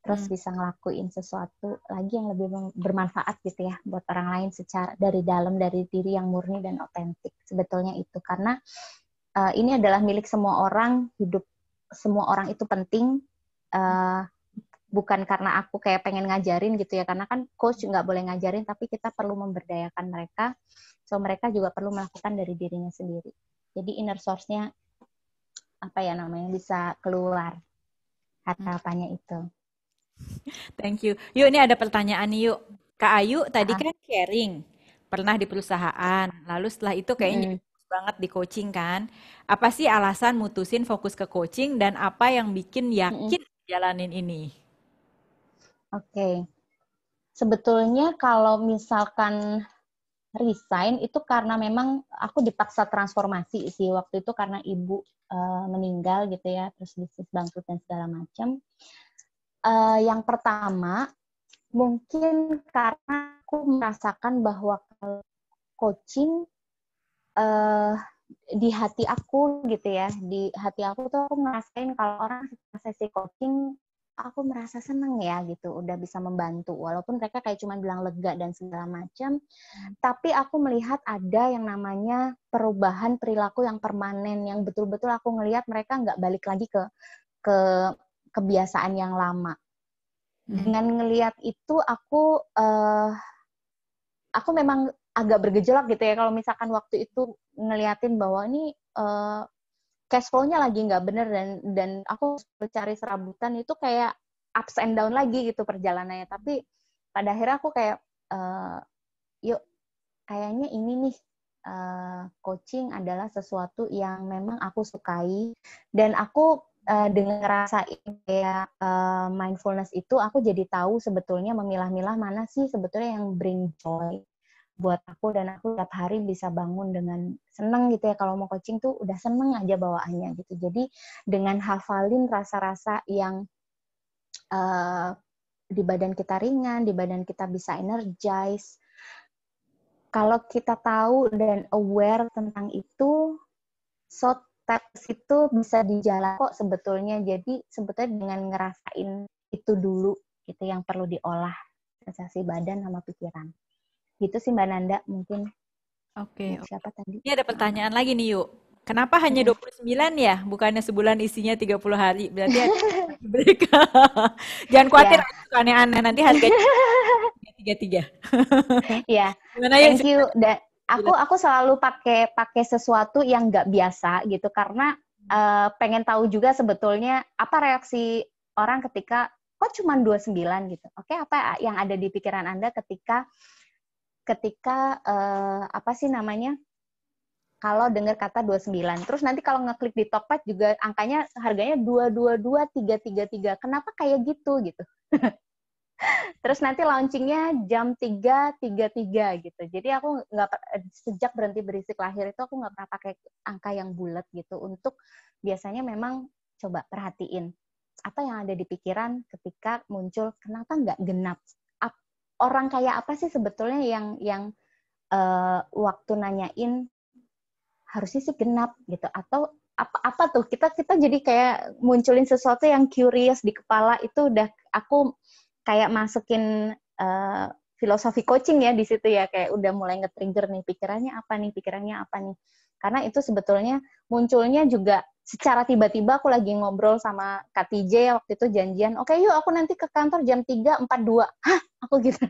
terus bisa ngelakuin sesuatu lagi yang lebih bermanfaat gitu ya buat orang lain secara dari dalam, dari diri yang murni dan otentik. Sebetulnya itu karena ini adalah milik semua orang, hidup semua orang itu penting, bukan karena aku kayak pengen ngajarin gitu ya, karena kan coach nggak boleh ngajarin, tapi kita perlu memberdayakan mereka, so mereka juga perlu melakukan dari dirinya sendiri. Jadi inner source-nya apa ya namanya bisa keluar harapannya itu. Thank you. Yuk ini ada pertanyaan nih yuk. Kak Ayu tadi kan sharing pernah di perusahaan, lalu setelah itu kayaknya Mm-mm. fokus banget di coaching kan. Apa sih alasan mutusin fokus ke coaching dan apa yang bikin Mm-mm. yakin jalanin ini? Oke. Sebetulnya kalau misalkan resign itu karena memang aku dipaksa transformasi sih waktu itu karena ibu meninggal gitu ya, terus bisnis bangkrut dan segala macam. Yang pertama mungkin karena aku merasakan bahwa kalau coaching di hati aku gitu ya, di hati aku tuh aku ngerasain kalau orang sesi coaching aku merasa seneng ya gitu, udah bisa membantu walaupun mereka kayak cuma bilang lega dan segala macam, tapi aku melihat ada yang namanya perubahan perilaku yang permanen yang betul-betul aku ngelihat mereka nggak balik lagi ke kebiasaan yang lama. Dengan ngelihat itu aku memang agak bergejolak gitu ya kalau misalkan waktu itu ngeliatin bahwa ini cash flow-nya lagi nggak bener dan aku cari serabutan itu kayak ups and down lagi gitu perjalanannya. Tapi pada akhirnya aku kayak yuk kayaknya ini nih coaching adalah sesuatu yang memang aku sukai dan aku dengan ngerasain kayak mindfulness itu aku jadi tahu sebetulnya memilah-milah mana sih sebetulnya yang bring joy buat aku dan aku tiap hari bisa bangun dengan seneng gitu ya kalau mau coaching tuh udah seneng aja bawaannya gitu. Jadi dengan hafalin rasa-rasa yang di badan kita ringan, di badan kita bisa energize. Kalau kita tahu dan aware tentang itu, so steps itu bisa dijalan kok sebetulnya. Jadi sebetulnya dengan ngerasain itu dulu gitu yang perlu diolah sensasi badan sama pikiran. Gitu sih Mbak Nanda mungkin. Oke. Siapa tadi? Ini ada pertanyaan lagi nih Yuk. Kenapa hanya 29 ya? Bukannya sebulan isinya 30 hari. Berarti ada break. Jangan khawatir, itu aneh-aneh. Nanti harganya 33. Iya. Gimana ya? Thank you. Aku selalu pakai sesuatu yang nggak biasa gitu karena pengen tahu juga sebetulnya apa reaksi orang ketika kok cuma 29 gitu. Oke, apa yang ada di pikiran Anda ketika apa sih namanya? Kalau dengar kata 29. Terus nanti kalau ngeklik di Tokped juga angkanya harganya 222 333. Kenapa kayak gitu gitu? Terus nanti launchingnya jam 3.33 gitu. Jadi aku sejak berhenti berisik lahir itu aku nggak pernah pakai angka yang bulat gitu. Untuk biasanya memang coba perhatiin apa yang ada di pikiran ketika muncul kenapa nggak genap. Orang kayak apa sih sebetulnya yang waktu nanyain harusnya sih genap gitu atau apa tuh kita jadi kayak munculin sesuatu yang curious di kepala itu udah aku kayak masukin filosofi coaching ya di situ ya kayak udah mulai nge-trigger nih pikirannya apa nih karena itu sebetulnya munculnya juga secara tiba-tiba aku lagi ngobrol sama Kak TJ waktu itu janjian oke, yuk aku nanti ke kantor jam 3.42 hah aku gitu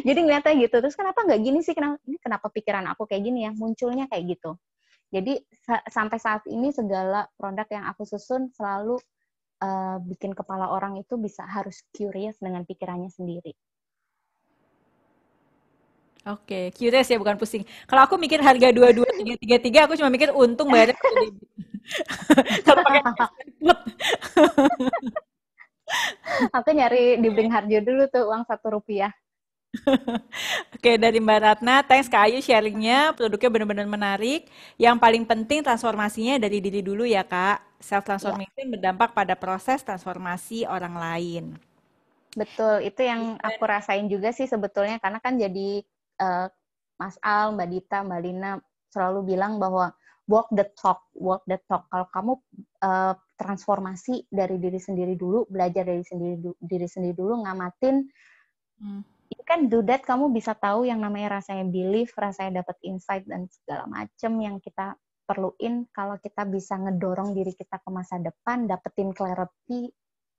jadi ngeliatnya gitu terus kenapa nggak gini sih kenapa pikiran aku kayak gini ya munculnya kayak gitu jadi sampai saat ini segala produk yang aku susun selalu bikin kepala orang itu harus curious dengan pikirannya sendiri. Oke, curious ya bukan pusing. Kalau aku mikir harga 22333 aku cuma mikir untung bayarnya pakai debit. Kalau pakai put. Aku nyari di Bring Harjo dulu tuh uang Rp1. Oke, dari Mbak Ratna, thanks Kak Ayu sharingnya, produknya benar-benar menarik. Yang paling penting transformasinya dari diri dulu ya Kak. Self-transformation berdampak pada proses transformasi orang lain. Betul, itu yang aku rasain juga sih sebetulnya, karena kan jadi Mas Al, Mbak Dita, Mbak Lina selalu bilang bahwa walk the talk. Kalau kamu transformasi dari diri sendiri dulu, belajar dari diri sendiri dulu, ngamatin, you can do that, kamu bisa tahu yang namanya rasanya belief, rasanya dapat insight dan segala macam yang kita perluin. Kalau kita bisa ngedorong diri kita ke masa depan, dapetin clarity,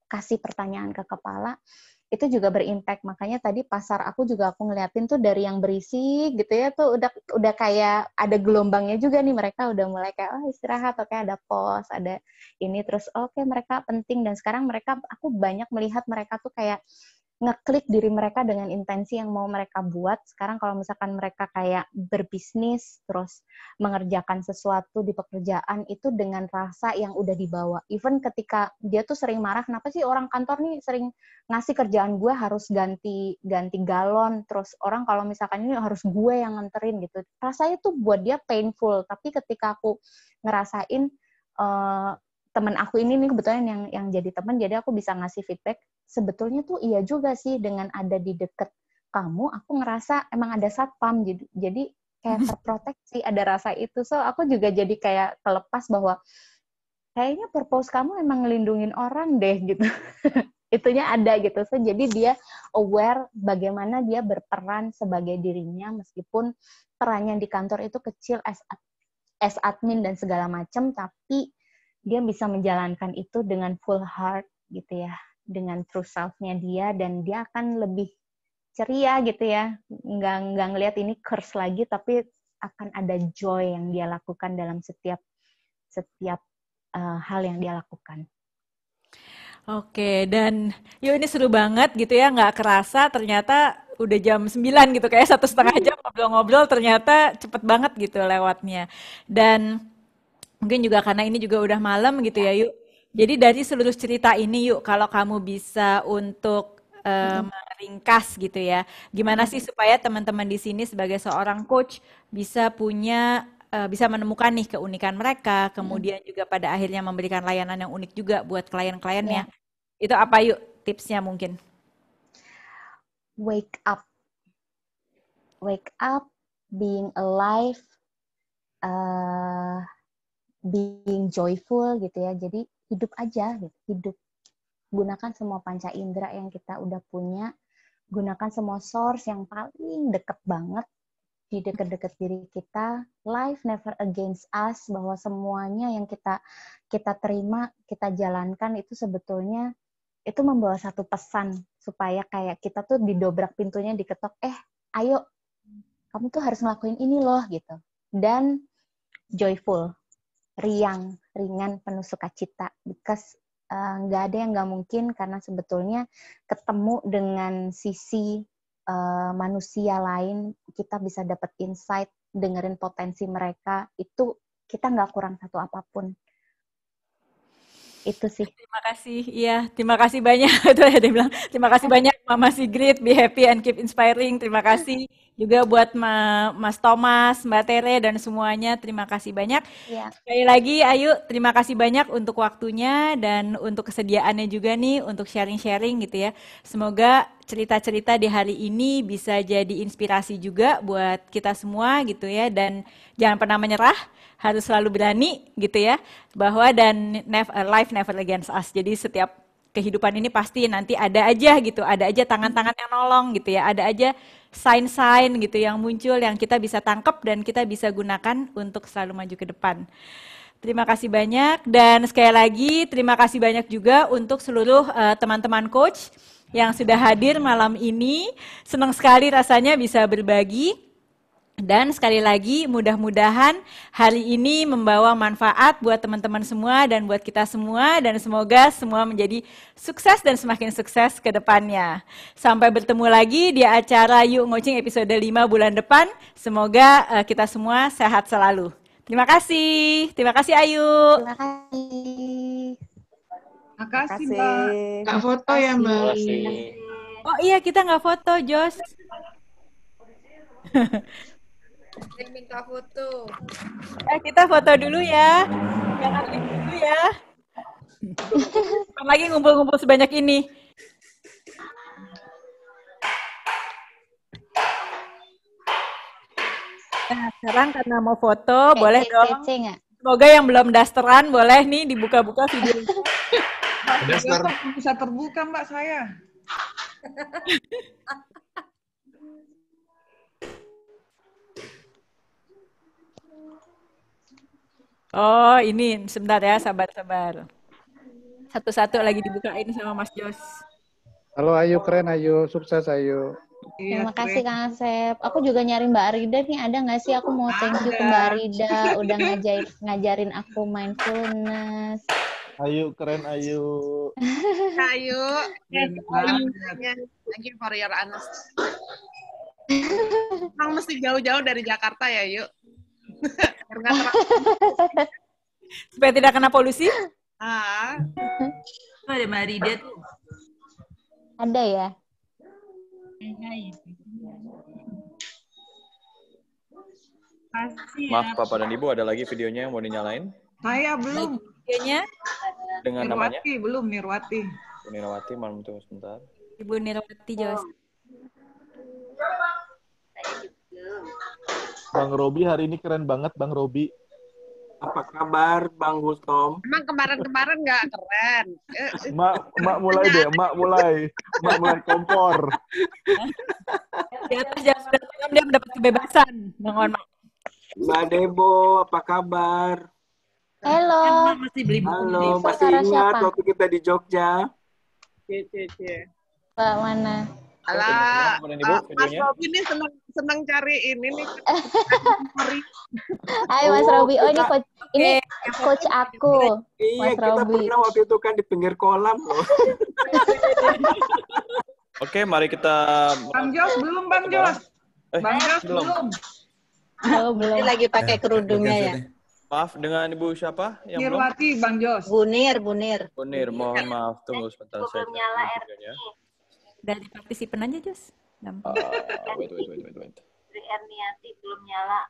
kasih pertanyaan ke kepala, itu juga berimpact. Makanya tadi pasar aku ngeliatin tuh dari yang berisik gitu ya, tuh udah kayak ada gelombangnya juga nih, mereka udah mulai kayak istirahat, oke ada pause, ada ini, terus oke mereka penting, dan sekarang aku banyak melihat mereka tuh kayak ngeklik diri mereka dengan intensi yang mau mereka buat. Sekarang kalau misalkan mereka kayak berbisnis, terus mengerjakan sesuatu di pekerjaan itu dengan rasa yang udah dibawa. Even ketika dia tuh sering marah, kenapa sih orang kantor nih sering ngasih kerjaan gue harus ganti galon, terus orang kalau misalkan ini harus gue yang nganterin gitu. Rasanya tuh buat dia painful, tapi ketika aku ngerasain teman aku ini nih kebetulan yang jadi teman, jadi aku bisa ngasih feedback. Sebetulnya tuh iya juga sih, dengan ada di deket kamu, aku ngerasa emang ada satpam, jadi kayak terproteksi, ada rasa itu. So aku juga jadi kayak kelepas bahwa kayaknya purpose kamu emang ngelindungin orang deh gitu. Itunya ada gitu. So jadi dia aware bagaimana dia berperan sebagai dirinya, meskipun perannya di kantor itu kecil as admin dan segala macam, tapi dia bisa menjalankan itu dengan full heart gitu ya, dengan true self-nya dia, dan dia akan lebih ceria gitu ya, nggak ngelihat ini curse lagi, tapi akan ada joy yang dia lakukan dalam setiap hal yang dia lakukan. Oke, dan yuk ini seru banget gitu ya, nggak kerasa ternyata udah jam 9 gitu, kayak 1,5 jam ngobrol-ngobrol, ternyata cepet banget gitu lewatnya. Dan mungkin juga karena ini juga udah malam gitu ya, Yuk. Jadi dari seluruh cerita ini, Yuk, kalau kamu bisa untuk meringkas gitu ya, gimana sih supaya teman-teman di sini sebagai seorang coach bisa bisa menemukan nih keunikan mereka, kemudian juga pada akhirnya memberikan layanan yang unik juga buat klien-kliennya. Itu apa, Yuk, tipsnya mungkin? Wake up, being alive, being joyful gitu ya. Jadi hidup aja gitu, hidup. Gunakan semua panca indera yang kita udah punya, gunakan semua source yang paling deket banget di deket-deket diri kita. Life never against us, bahwa semuanya yang kita terima, kita jalankan itu sebetulnya itu membawa satu pesan supaya kayak kita tuh didobrak pintunya, diketok, ayo kamu tuh harus ngelakuin ini loh gitu. Dan joyful, riang, ringan, penuh sukacita, because nggak ada yang nggak mungkin, karena sebetulnya ketemu dengan sisi manusia lain, kita bisa dapat insight, dengerin potensi mereka, itu kita nggak kurang satu apapun. Itu sih. Terima kasih, iya, terima kasih banyak. Itu ya dia bilang, terima kasih banyak Mama Sigrid, be happy and keep inspiring. Terima kasih juga buat Mas Thomas, Mbak Tere, dan semuanya. Terima kasih banyak. Ya. Sekali lagi, Ayu, terima kasih banyak untuk waktunya dan untuk kesediaannya juga nih untuk sharing-sharing gitu ya. Semoga cerita-cerita di hari ini bisa jadi inspirasi juga buat kita semua gitu ya. Dan jangan pernah menyerah, harus selalu berani gitu ya, bahwa dan life never against us. Jadi setiap kehidupan ini pasti nanti ada aja gitu, ada aja tangan-tangan yang nolong gitu ya, ada aja sign-sign gitu yang muncul yang kita bisa tangkap dan kita bisa gunakan untuk selalu maju ke depan. Terima kasih banyak, dan sekali lagi terima kasih banyak juga untuk seluruh teman-teman coach yang sudah hadir malam ini. Senang sekali rasanya bisa berbagi. Dan sekali lagi mudah-mudahan hari ini membawa manfaat buat teman-teman semua dan buat kita semua, dan semoga semua menjadi sukses dan semakin sukses ke depannya. Sampai bertemu lagi di acara Yuk Ngocing episode 5 bulan depan. Semoga kita semua sehat selalu. Terima kasih Ayu. Terima kasih. Terima kasih, Mbak. Nggak foto ya, Mbak. Oh iya, kita nggak foto, Jos. Saya minta foto. Kita foto dulu ya. Jangan live dulu ya. Lagi ngumpul-ngumpul sebanyak ini. Nah, sekarang karena mau foto, boleh dong. Semoga yang belum dasteran boleh nih dibuka-buka videonya. Daster bisa terbuka, Mbak, saya. Oh, ini sebentar ya, sabar-sabar. Satu-satu lagi dibukain sama Mas Jos. Halo Ayu, keren Ayu, sukses Ayu. Terima kasih Kang Asep. Aku juga nyari Mbak Arida nih, ada nggak sih? Aku mau thank you ke Mbak Arida, udah ngajarin aku mindfulness. Ayu, keren Ayu. Ayu. Thank you for your honesty. Emang mesti jauh-jauh dari Jakarta ya, yuk. Biar nggak terlalu. Supaya tidak kena polusi? Oh, ada Mbak Rida tuh. Ada ya? Maaf Bapak dan Ibu, ada lagi videonya yang mau dinyalain? Saya belum. Videonya? Dengan namanya? Nirwati, belum Nirwati. Bu Nirwati, malam tunggu sebentar. Ibu Nirwati Jos. Bang Robi hari ini keren banget, Bang Robi. Apa kabar, Bang Gustom? Emang kemarin-kemarin nggak keren. Mak mulai deh, mak mulai kompor. Di atas jam 9 malam dia mendapat kebebasan. Mohon maaf. Mbak Debo, apa kabar? Halo. Halo, masih ingat waktu kita di Jogja? Pak mana? Alah, Mas Robi ini senang cari ini nih. Hai Mas Robi, oh ini coach aku. Iya, Mas kita Robi. pernah waktu itu kan di pinggir kolam loh. Oke, mari kita... Bang Jos belum, Bang Jos. Bang Jos belum. Oh, belum. Lagi pakai kerudungnya ya. Maaf, dengan Ibu siapa yang belum? Nirwati, Bang Jos. Bunir. Bunir, mohon maaf. Tunggu sebentar. Saya nyala videonya. Dari partisipan aja, Jos. Gampang. Wait. Sri Erniati belum nyala.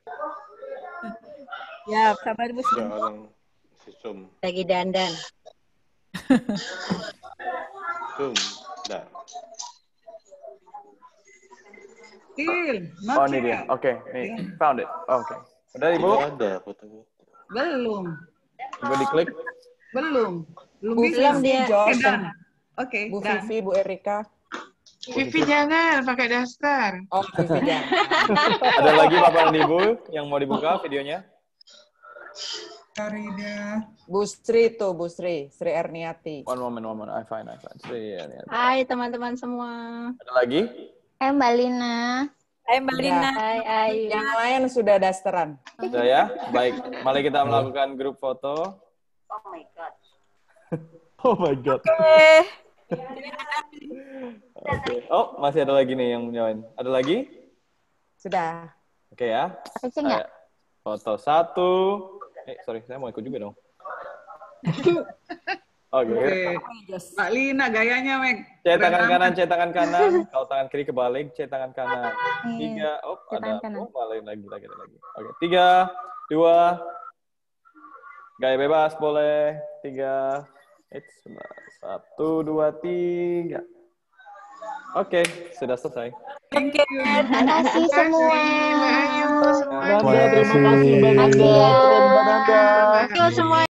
Ya, sabar Bu. Sekarang si Zoom. Lagi dandan. Zoom. Dah. Oh, ini dia. Oke, nih. Found it. Oke. Udah, Ibu? Ada fotonya. Belum. Ibu diklik. Belum Belum dia. Oke, Bu dan. Vivi, Bu Erika. Vivi jangan pakai daster. Oh, Vivi jangan. Ada lagi Bapak dan Ibu yang mau dibuka videonya? Karida. Bu Sri tuh, Bu Sri Erniati. One moment. I find. Hai teman-teman semua. Ada lagi? Hai Mbak Lina. Hai Mbak Lina. Hai Ayu. Yang lain sudah dasteran. Sudah ya? Baik. Mari kita melakukan grup foto. Oh my God. Oh my God. Oh, masih ada lagi nih yang nyalain. Ada lagi? Sudah. Oke ya. Saya foto 1. Sorry, saya mau ikut juga dong. Oke. Mbak Lina gayanya, Meg. Cek tangan kanan. Kalau tangan kiri kebalik, cek tangan kanan. 3. Oh, ada. Oh, balik lagi. Oke. 3, 2. Gaya bebas boleh. 3. 1, 2, 3. Oke, sudah selesai. Terima kasih semua. Terima kasih Mbak Nanda. Terima kasih semua.